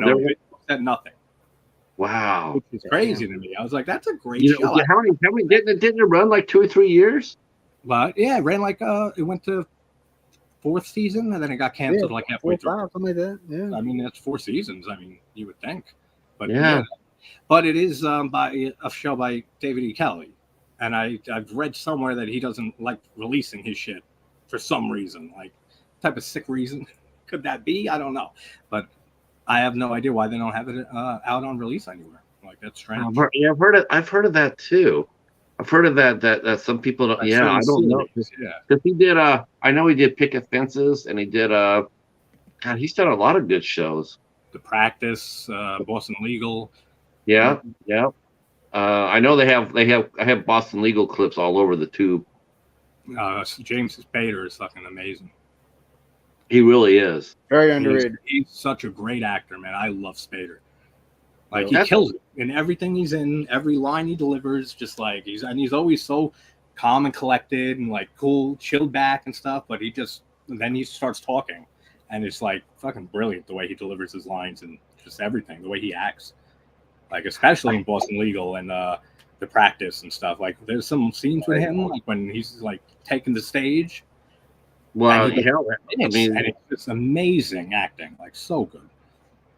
nothing. Wow, which is crazy to me. I was like, that's a great show. How many didn't it run 2 or 3 years? But yeah, it ran it went to 4th season, and then it got canceled halfway through. 5, something like that. Yeah, I mean that's 4 seasons. I mean, you would think, but but it is by a show by David E. Kelly, and I've read somewhere that he doesn't like releasing his shit for some reason, type of sick reason. Could that be? I don't know, but I have no idea why they don't have it out on release anywhere. That's strange. I've heard of that too. I've heard of that some people don't. I don't know. Because he did. I know he did Picket Fences, and he did. God, he's done a lot of good shows. The Practice, Boston Legal. Yeah. I know they have. I have Boston Legal clips all over the tube. James Spader is fucking amazing. He really is. Very underrated. He's such a great actor, man. I love Spader. He kills it in everything he's in, every line he delivers. Just he's always so calm and collected and cool, chilled back and stuff. But then he starts talking, and it's fucking brilliant the way he delivers his lines and just everything, the way he acts. Especially in Boston Legal and The Practice and stuff. There's some scenes with him, when he's taking the stage. Well, and it's just amazing acting, so good.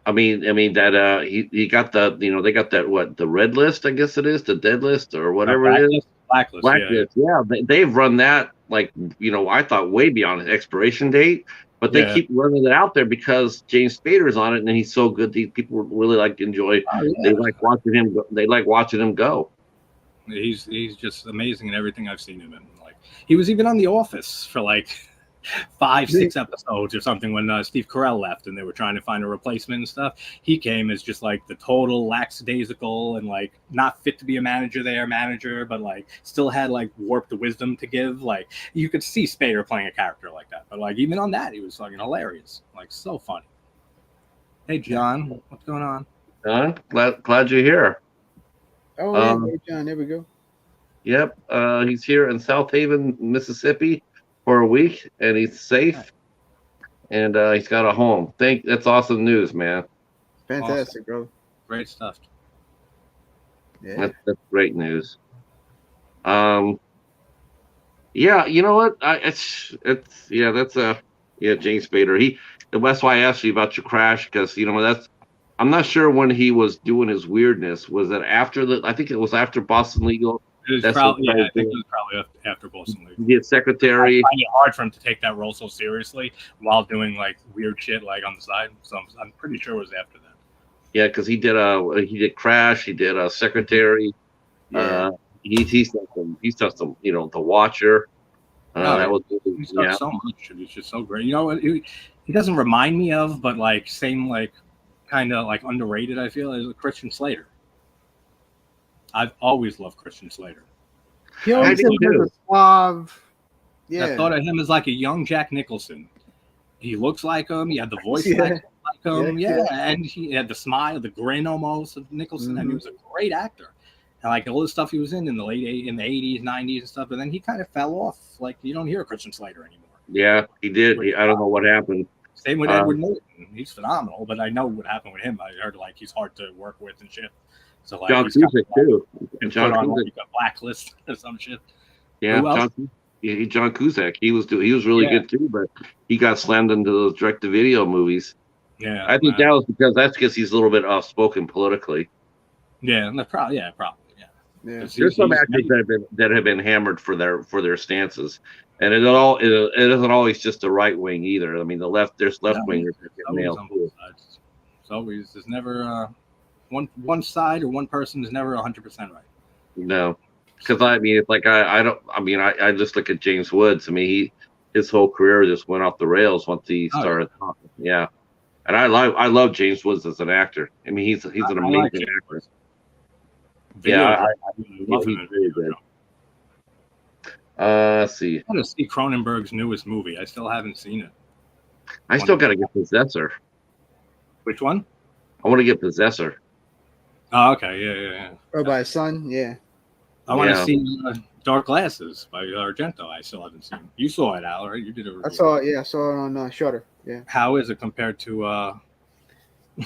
I mean that he got the they got that the red list, I guess it is, the dead list or whatever it is. Blacklist. Yeah. They've run that I thought way beyond its expiration date, but they keep running it out there because James Spader's on it and he's so good. People really enjoy. They like watching him. They like watching him go. He's just amazing in everything I've seen him in. He was even on The Office for 5-6 episodes or something when Steve Carell left and they were trying to find a replacement and stuff. He came as just the total lackadaisical and not fit to be a manager, but still had warped wisdom to give. You could see Spader playing a character like that, but even on that he was fucking hilarious, so funny. Hey John, what's going on? John, glad you're here. Oh hey John, there we go. Yep, he's here in South Haven, Mississippi for a week, and he's safe, and he's got a home. That's awesome news, man. Fantastic, bro. Great stuff. Yeah, that's great news. Yeah, you know what? James Spader. That's why I asked you about your crash, because I'm not sure when he was doing his weirdness. Was it after I think it was after Boston Legal. I think it was probably after Boston League. He did Secretary. I find it hard for him to take that role so seriously while doing weird shit on the side. So I'm pretty sure it was after that. Yeah, because he did Crash. He did Secretary. Yeah. He's done some The Watcher. He's done so much. He's just so great. He doesn't remind me of, but same kind of underrated. I feel as Christian Slater. I've always loved Christian Slater. He always has a suave. Yeah. I thought of him as a young Jack Nicholson. He looks like him. He had the voice like him. Yeah. And he had the smile, the grin almost of Nicholson. And he was a great actor. And all the stuff he was in the in the 80s, 90s and stuff. And then he kind of fell off. You don't hear Christian Slater anymore. Yeah, he did. I don't know what happened. Same with Edward Norton. He's phenomenal, but I know what happened with him. I heard like he's hard to work with and shit. So like John Cusack too. And John put on like a blacklist or some shit. Yeah, John Cusack. He was really good too, but he got slammed into those direct-to-video movies. Yeah, I think that's because he's a little bit off-spoken politically. Yeah, probably. There's some actors that have been hammered for their stances, and it isn't always just the right wing either. I mean, there's left wingers that get nailed too. There's never one side or one person is never 100% right. No, because I mean, it's like I just look at James Woods. I mean, his whole career just went off the rails once he started talking. Yeah, and I love James Woods as an actor. I mean, he's an amazing actor. Yeah, I love him. He's really good. Let's see. I want to see Cronenberg's newest movie. I still haven't seen it. I still got to get Possessor. Which one? I want to get Possessor. Oh, okay. Yeah. Oh, by his son? Yeah. I want to see Dark Glasses by Argento. I still haven't seen. You saw it, Al, right? You did a review. I saw it. Yeah, I saw it on Shudder. Yeah. How is it compared to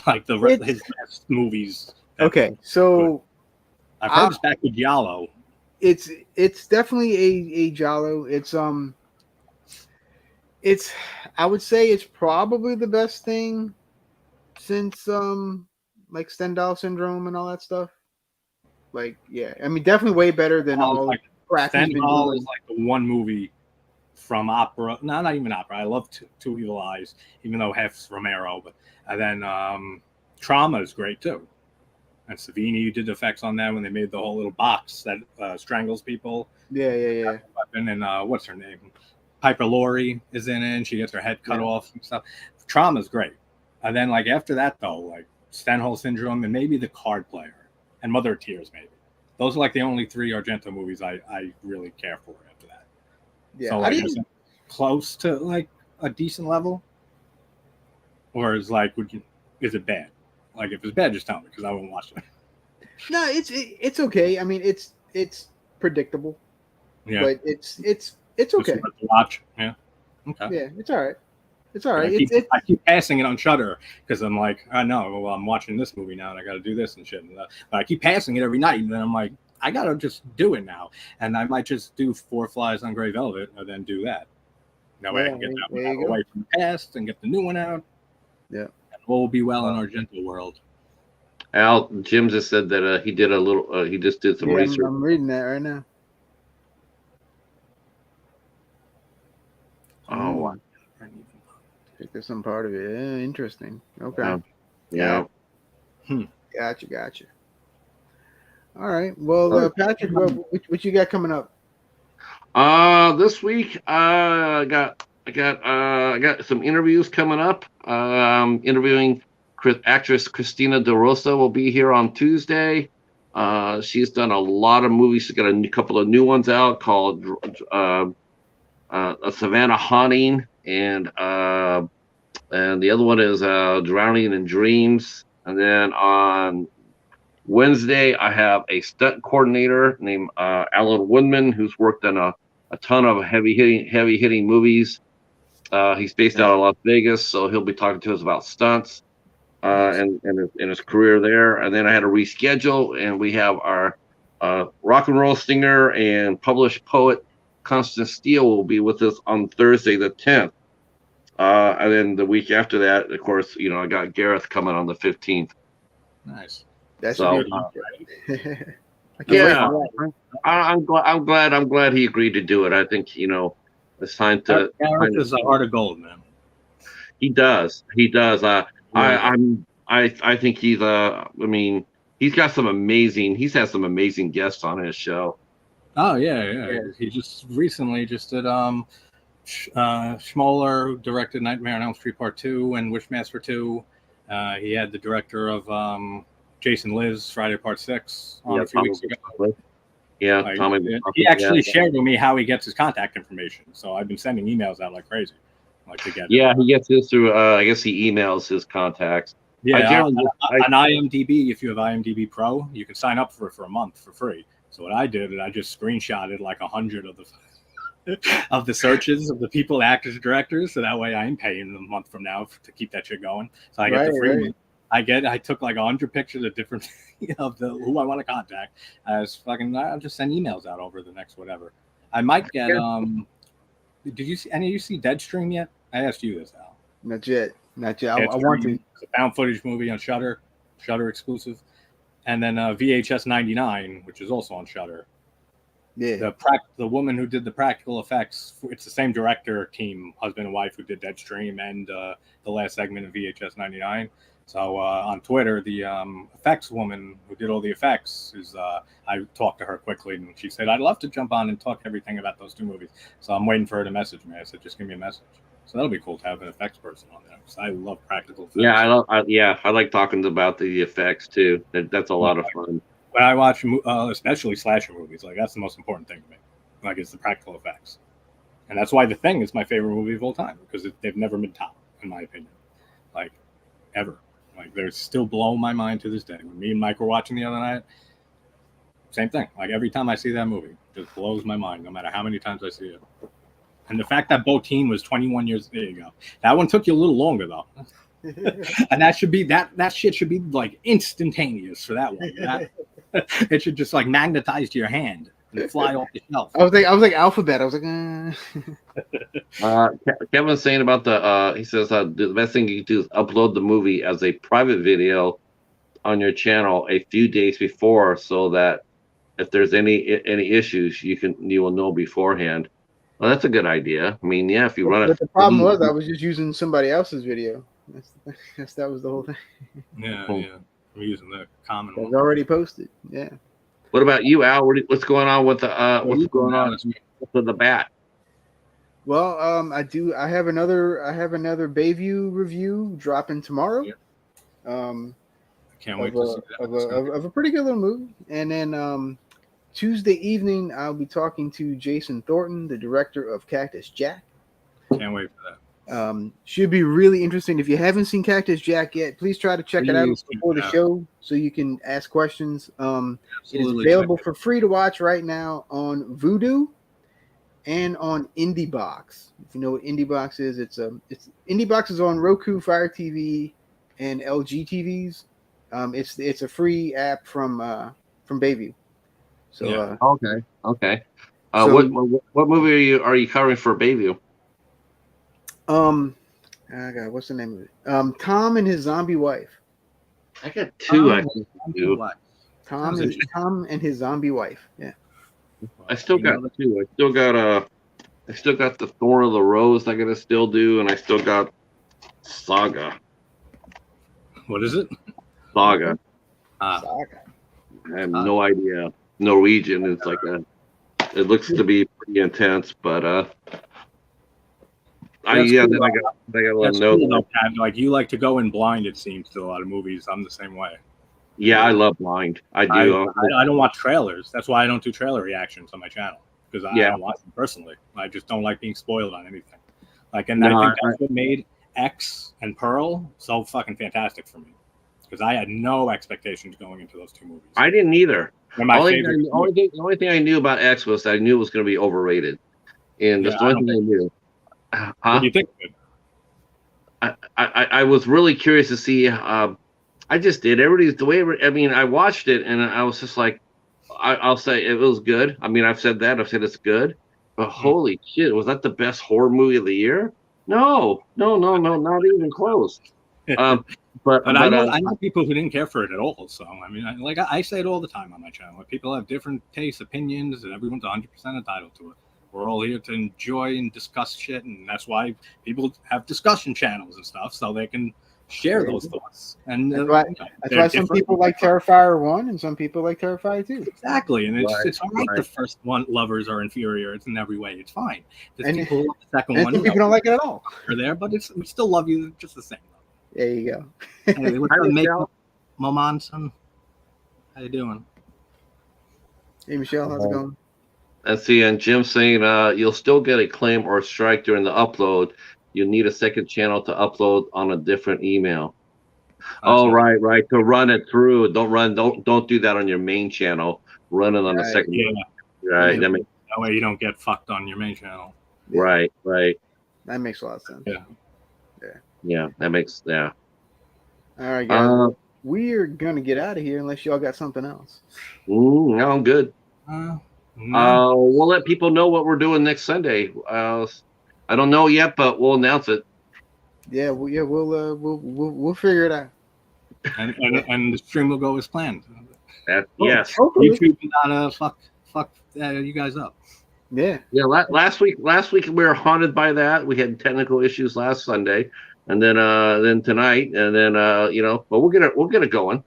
like his best movies? Okay, so I've heard it's back to Giallo. It's definitely a Giallo. It's I would say it's probably the best thing since like Stendhal syndrome and all that stuff. Like, yeah, I mean, definitely way better than all like Stendhal is like the one movie from opera. No, not even opera. I love Two Evil Eyes, even though half's Romero. But and then Trauma is great too. And Savini did effects on that when they made the whole little box that strangles people. Yeah. And what's her name? Piper Laurie is in it, and she gets her head cut off and stuff. Trauma's great. And then, like, after that, though, like Stendhal Syndrome and maybe The Card Player and Mother of Tears, maybe. Those are, like, the only three Argento movies I really care for after that. Yeah. So, like, is it close to, like, a decent level? Or is, like, is it bad? Like, if it's bad, just tell me, because I won't watch it. No, it's okay. I mean, it's predictable. Yeah. But it's okay. To watch. Yeah. Okay. Yeah, it's all right. It's all right. I keep passing it on Shudder because I'm like, I know, well, I'm watching this movie now and I got to do this and shit. But I keep passing it every night, and then I'm like, I got to just do it now. And I might just do Four Flies on Grey Velvet and then do that. That way I can get that one out away from the past and get the new one out. Yeah. And all will be well in Argento world. Al, Jim just said that he did a little, he just did some research. I'm reading that right now. Oh, wow. There's some part of it. Yeah, interesting. Okay. Yeah. Gotcha. All right. Well, Patrick, what you got coming up? This week I got some interviews coming up. Interviewing actress Christina De Rosa will be here on Tuesday. She's done a lot of movies. She's got a couple of new ones out called A Savannah Haunting, and the other one is Drowning in Dreams. And then on Wednesday, I have a stunt coordinator named Alan Woodman, who's worked on a ton of heavy hitting movies. He's based out of Las Vegas, so he'll be talking to us about stunts and his career there. And then I had to reschedule, and we have our rock and roll singer and published poet Constance Steele will be with us on Thursday the 10th. And then the week after that, of course, I got Gareth coming on the 15th. Nice. That's so, I'm glad he agreed to do it. I think, it's time to. Gareth is a heart of gold, man. He does. I think he's he's had some amazing guests on his show. Oh yeah. He just recently did Schmoller directed Nightmare on Elm Street Part 2 and Wishmaster 2. He had the director of Jason Lives Friday Part 6 on a few weeks ago. Yeah, Tommy. He actually shared with me how he gets his contact information. So I've been sending emails out like crazy. He gets this through. I guess he emails his contacts. Yeah, on IMDb, if you have IMDb Pro, you can sign up for it for a month for free. So what I did is I just screenshotted like 100 of the of the searches of the people, actors, directors, so that way I am paying them a month from now to keep that shit going. So I get the free month. I took like 100 pictures of different of the who I want to contact. I'll just send emails out over the next whatever. I might get did you see any of you see Deadstream yet? I asked you this, Al. Not yet. I want to. It's a found footage movie on Shudder exclusive. And then VHS 99, which is also on Shudder. Yeah. The woman who did the practical effects, it's the same director team, husband and wife, who did Deadstream and the last segment of VHS 99. So on Twitter, the effects woman who did all the effects I talked to her quickly, and she said, I'd love to jump on and talk everything about those two movies. So I'm waiting for her to message me. I said, just give me a message. So that'll be cool to have an effects person on there, because I love practical effects. Yeah, I like talking about the effects too. That's a lot of fun. When I watch, especially slasher movies, like that's the most important thing to me. Like it's the practical effects, and that's why The Thing is my favorite movie of all time, because they've never been topped, in my opinion, like ever. Like they're still blowing my mind to this day. When me and Mike were watching the other night, same thing. Like every time I see that movie, it just blows my mind, no matter how many times I see it. And the fact that Botine was 21 years, there you go. That one took you a little longer though. And that should be that shit should be like instantaneous for that one. It should just like magnetize to your hand and fly off the shelf. I was like Alphabet. I was like, Kevin's saying about he says the best thing you can do is upload the movie as a private video on your channel a few days before, so that if there's any issues, you will know beforehand. Well, that's a good idea. I mean, yeah, if you run it. But the problem was I was just using somebody else's video. That was the whole thing. Yeah. I'm using the common one. It's already posted. Yeah. What about you, Al? What's going on with what's going on with the bat? Well, I have another Bayview review dropping tomorrow. Can't wait to see that. Of a pretty good little movie. And then Tuesday evening, I'll be talking to Jason Thornton, the director of Cactus Jack. Can't wait for that. Should be really interesting. If you haven't seen Cactus Jack yet, please try to check it out before the show so you can ask questions. It is available for free to watch right now on Vudu and on IndieBox. If you know what IndieBox is, it's IndieBox is on Roku, Fire TV, and LG TVs. It's a free app from Bayview. So okay. What movie are you covering for Bayview? God, what's the name of it? Tom and his zombie wife. I got two. Tom and his zombie wife. Yeah. I still got two. I still got the Thorn of the Rose. I gotta still do, and I still got Saga. What is it? Saga. Saga. I have no idea. Norwegian. It's like it looks to be pretty intense, but I gotta let them know. Like you like to go in blind, it seems, to a lot of movies. I'm the same way. Yeah, I love blind. I do. I don't watch trailers. That's why I don't do trailer reactions on my channel, because I don't watch them personally. I just don't like being spoiled on anything. I think that's what made X and Pearl so fucking fantastic for me, because I had no expectations going into those two movies. I didn't either. The only thing I knew about X was I knew it was going to be overrated, and that's the only thing I knew. What do you think of it? I was really curious to see. I just did. Everybody's the way. I mean, I watched it and I was just like, I'll say it was good. I mean, I've said that. I've said it's good. But holy shit, was that the best horror movie of the year? No, not even close. But I know people who didn't care for it at all. So I mean, I say it all the time on my channel. Like, people have different tastes, opinions, and everyone's 100% entitled to it. We're all here to enjoy and discuss shit, and that's why people have discussion channels and stuff, so they can share those thoughts. And that's why some people like Terrifier 1 and some people like Terrifier 2. Exactly, and it's all right. The first one lovers are inferior. It's in every way. It's fine. There's people who love the second one. People don't like it at all. Are there, but we still love you just the same. There you go. Hey, what's up, Michelle? Momonson? How you doing? Hey, Michelle, how's it going? Let's see, and Jim saying you'll still get a claim or a strike during the upload. You need a second channel to upload on a different email. Right. To run it through. Don't do that on your main channel. Run it on the second. Yeah. Right. That way you don't get fucked on your main channel. Right. That makes a lot of sense. Yeah. That makes All right, guys. We're gonna get out of here unless y'all got something else. No, I'm good. No. We'll let people know what we're doing next Sunday. I don't know yet, but we'll announce it. Yeah, we'll figure it out. And the stream will go as planned. Yes. YouTube not fuck you guys up. Yeah. Last week we were haunted by that. We had technical issues last Sunday, and then tonight, and then but we'll get it going.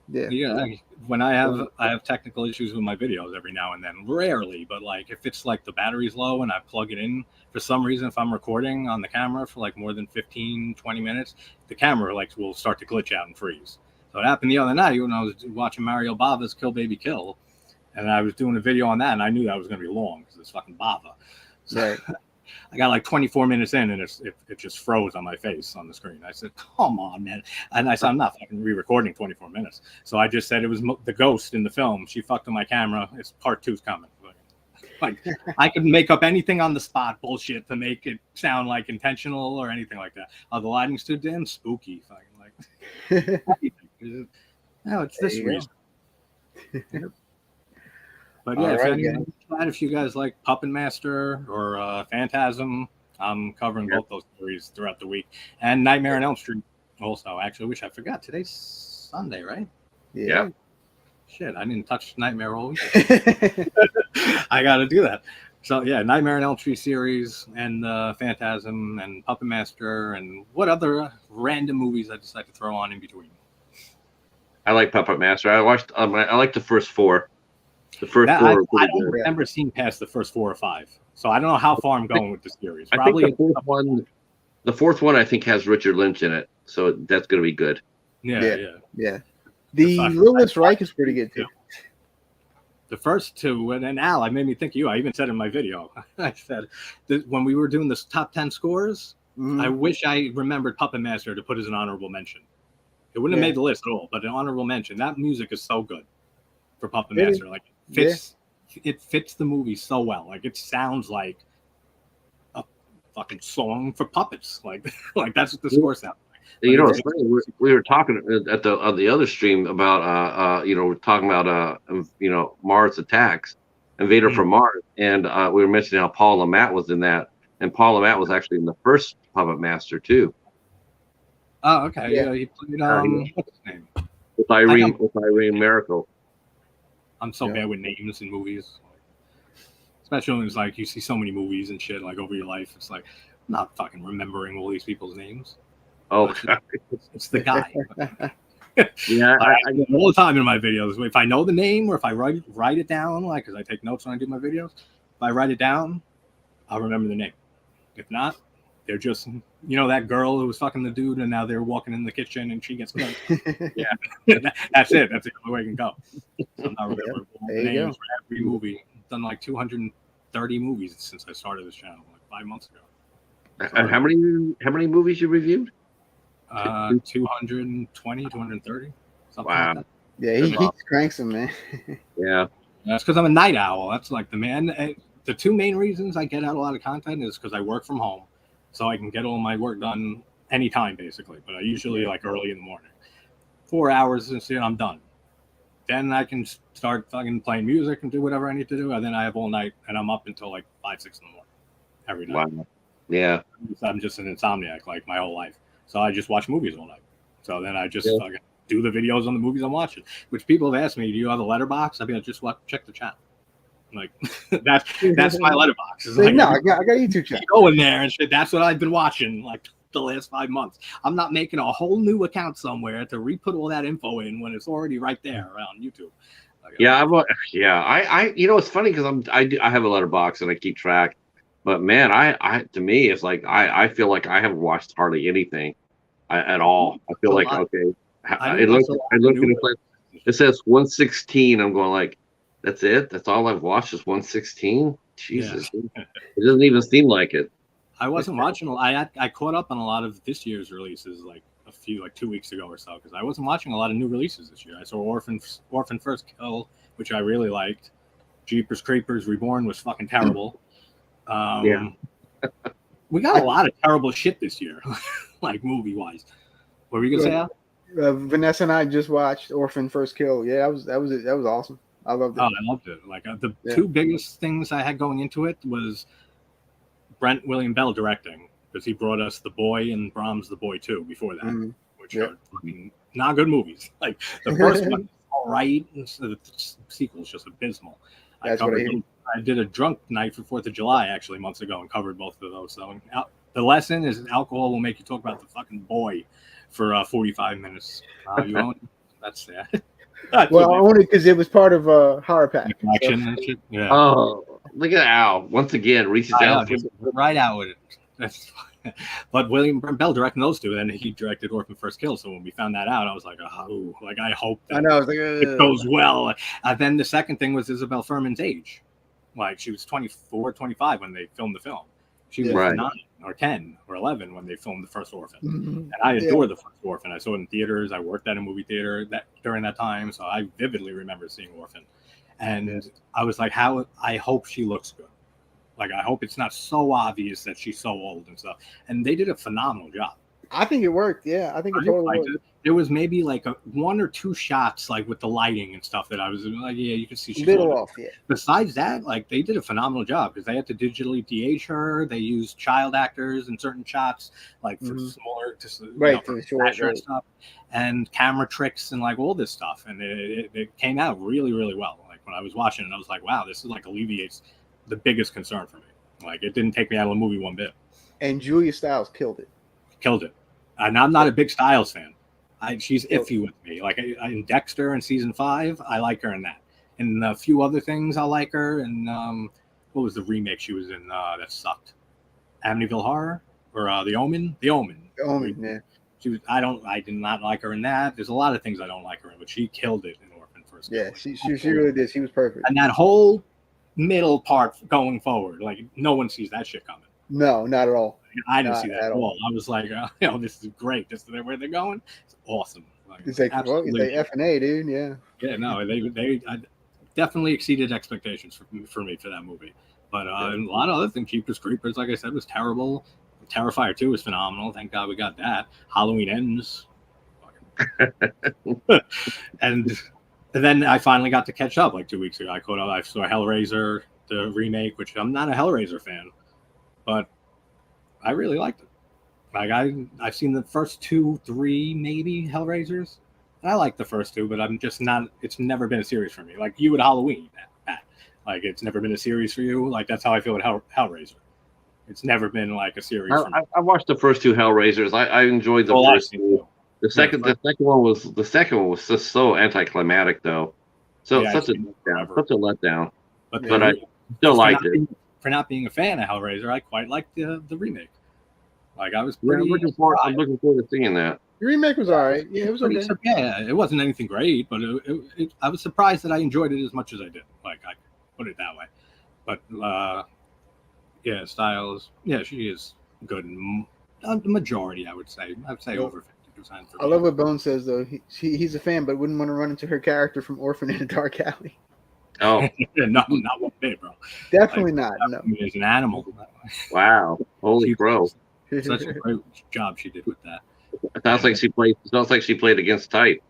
Yeah. When I have technical issues with my videos every now and then, rarely, but like if it's like the battery's low and I plug it in for some reason, if I'm recording on the camera for like more than 15-20 minutes, the camera will start to glitch out and freeze. So it happened the other night when I was watching Mario Bava's Kill Baby Kill, and I was doing a video on that, and I knew that was going to be long because it's fucking Bava. So I got like 24 minutes in, and it just froze on my face on the screen. I said, "Come on, man!" And I said, "I'm not fucking re-recording 24 minutes." So I just said it was the ghost in the film. She fucked with my camera. It's part 2's coming. Like I could make up anything on the spot bullshit to make it sound like intentional or anything like that. Oh, the lighting's too damn spooky. Fucking like, no, it's this reason. But yeah, if you guys like Puppet Master or Phantasm, I'm covering both those series throughout the week. And Nightmare on Elm Street also. Actually, I wish I forgot. Today's Sunday, right? Yeah. Shit, I didn't touch Nightmare all week. I got to do that. So yeah, Nightmare on Elm Street series and Phantasm and Puppet Master and what other random movies I decide to throw on in between. I like Puppet Master. I watched. I like the first 4. The first 4. I don't remember seeing past the first 4 or 5, so I don't know how far I'm going with the series. Probably I think the fourth one I think has Richard Lynch in it, so that's going to be good. Yeah. The Louis Reich is pretty good too. The first 2, and Al, I made me think of you. I even said in my video, I said that when we were doing this top 10 scores, I wish I remembered Puppet Master to put as an honorable mention. It wouldn't have made the list at all, but an honorable mention. That music is so good for Puppet Master. Like it fits the movie so well. Like it sounds like a fucking song for puppets. Like that's what the score sounds like. It's funny. We were talking on the other stream about we're talking about Mars Attacks, Invader from Mars, and we were mentioning how Paul LeMat was in that, and Paul LeMat was actually in the first Puppet Master too. Oh, okay. Yeah, he played what's his name? With Irene Miracle. I'm so bad with names in movies, especially when it's like you see so many movies and shit like over your life. It's like I'm not fucking remembering all these people's names. Oh, it's the guy. Yeah, I get all the time in my videos. If I know the name or if I write it down, like because I take notes when I do my videos, if I write it down, I'll remember the name. If not, they're just that girl who was fucking the dude, and now they're walking in the kitchen and she gets killed. That's it. That's the only way I can go. I'm not remembering the names for every movie. I've done like 230 movies since I started this channel, like 5 months ago. And how many movies you reviewed? 220, 230. Something like that. Yeah, he cranks them, man. Yeah. That's because I'm a night owl. That's like the 2 main reasons I get out a lot of content is because I work from home. So I can get all my work done anytime, basically. But I usually like early in the morning. 4 hours and I'm done. Then I can start fucking playing music and do whatever I need to do. And then I have all night, and I'm up until like 5, 6 in the morning every night. Wow. Yeah. I'm just an insomniac like my whole life. So I just watch movies all night. So then I just fucking do the videos on the movies I'm watching. Which people have asked me, do you have a letterbox? I mean, just check the channel. Like that's my letterbox. It's like, I got a YouTube channel. Go in there and shit. That's what I've been watching like the last 5 months. I'm not making a whole new account somewhere to re-put all that info in when it's already right there on YouTube. I it's funny because I have a letterbox and I keep track, but man, I to me it's like I feel like I haven't watched hardly anything at all. I feel like okay, I look and it says 116. I'm going like, that's it. That's all I've watched is 116. Jesus, it doesn't even seem like it. I wasn't watching. I caught up on a lot of this year's releases, like 2 weeks ago or so, because I wasn't watching a lot of new releases this year. I saw Orphan First Kill, which I really liked. Jeepers Creepers Reborn was fucking terrible. Yeah. We got a lot of terrible shit this year, like movie wise. What were you gonna say, Al? Vanessa and I just watched Orphan First Kill. Yeah, that was awesome. I loved it. Oh, I loved it. Like the two biggest things I had going into it was Brent William Bell directing, because he brought us The Boy and Brahms The Boy 2 before that, which are fucking not good movies. Like the first one is all right, and so the sequel is just abysmal. I did a drunk night for 4th of July actually months ago and covered both of those. So the lesson is alcohol will make you talk about the fucking boy for 45 minutes. You own it? That's sad. Well, I owned it because it was part of Horror Pack. And shit. Yeah. Oh, look at Al. Once again, reaches out. Right out with it. That's but William Bell directing those two, and then he directed Orphan First Kill. So when we found that out, I was like, oh, like I hope that it goes well. Then the second thing was Isabel Fuhrman's age. Like she was 24, 25 when they filmed the film. She was 9 or 10 or 11 when they filmed the first Orphan. And I adore the first Orphan. I saw it in theaters. I worked at a movie theater during that time. So I vividly remember seeing Orphan. And I was like, I hope she looks good. Like, I hope it's not so obvious that she's so old and stuff. And they did a phenomenal job. I think it worked. Yeah, I think it totally worked. There was maybe like 1 or 2 shots, like with the lighting and stuff, that I was like, yeah, you can see she's little off. Yeah. Besides that, like they did a phenomenal job because they had to digitally de-age her. They used child actors in certain shots, like for smaller, for stuff, and camera tricks and like all this stuff. And it came out really, really well. Like when I was watching it, I was like, wow, this is like alleviates the biggest concern for me. Like it didn't take me out of the movie one bit. And Julia Stiles killed it. And I'm not a big Stiles fan. She's iffy with me. Like in Dexter in season 5, I like her in that. And a few other things I like her. And what was the remake she was in that sucked? Amityville Horror or The Omen? The Omen. The Omen. Yeah. She was. I did not like her in that. There's a lot of things I don't like her in, but she killed it in Orphan First. Yeah, she really did. She was perfect. And that whole middle part going forward, like no one sees that shit coming. No, not at all. I didn't see that at all. I was like, this is great. This is where they're going. It's awesome. Like, it's like, well, it's like F&A, dude. Yeah. Yeah, no, they definitely exceeded expectations for me for that movie. But a lot of other things, Jeepers Creepers, like I said, was terrible. Terrifier 2 was phenomenal. Thank God we got that. Halloween Ends. and then I finally got to catch up like 2 weeks ago. I saw Hellraiser, the remake, which I'm not a Hellraiser fan, but I really liked it. Like I've seen the first 2, 3 maybe Hellraisers. I like the first 2, but I'm just not. It's never been a series for me. Like you at Halloween, Matt. Like it's never been a series for you. Like that's how I feel with Hellraiser. It's never been like a series. I watched the first 2 Hellraisers. I enjoyed the first 2. The second one was just so anticlimactic though. So such a letdown. But I still liked it. For not being a fan of Hellraiser, I quite liked the remake. Like I was pretty. I'm looking forward to seeing that. The remake was all right. Yeah, it was okay. Yeah, it wasn't anything great, but I was surprised that I enjoyed it as much as I did. Like I put it that way. But yeah, Stiles. Yeah, she is good. The majority, I would say. Over 50%. I love what Bone says though. He's a fan, but wouldn't want to run into her character from Orphan in a Dark Alley. Oh no, not one bit, bro. Definitely not. No, it's an animal. Wow, holy bro! Such a great job she did with that. It sounds like she played against type.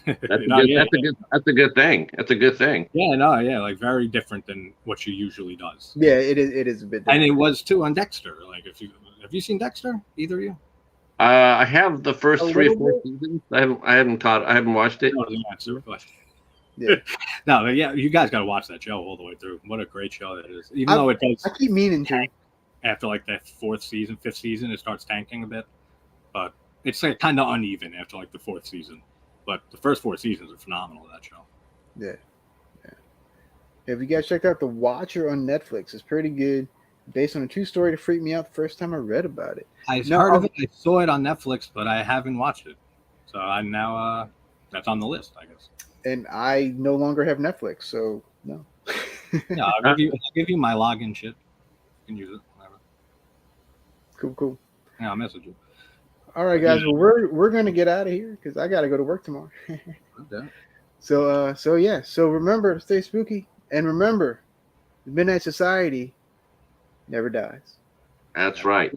That's a good thing. That's a good thing. Yeah, no, yeah, like very different than what she usually does. Yeah, it is a bit different. And it was too on Dexter. Like have you seen Dexter? Either of you? I have the first 3 or 4 seasons. I haven't watched it. Yeah. No, yeah, you guys got to watch that show all the way through. What a great show that is. Even though it does, I keep meaning to. After like that 4th season, 5th season, it starts tanking a bit, but it's like kind of uneven after like the 4th season. But the first 4 seasons are phenomenal of that show. Yeah. Have you guys checked out The Watcher on Netflix? It's pretty good. Based on a true story to freak me out the first time I read about it. I heard of it. I saw it on Netflix, but I haven't watched it. So I'm now that's on the list, I guess. And I no longer have Netflix, so no. No, I'll give you my login shit. You can use it, whatever. Cool. Yeah, I'll message you. All right, guys. Well, we're gonna get out of here because I gotta go to work tomorrow. Okay. So remember, stay spooky And remember, the Midnight Society never dies. That's right.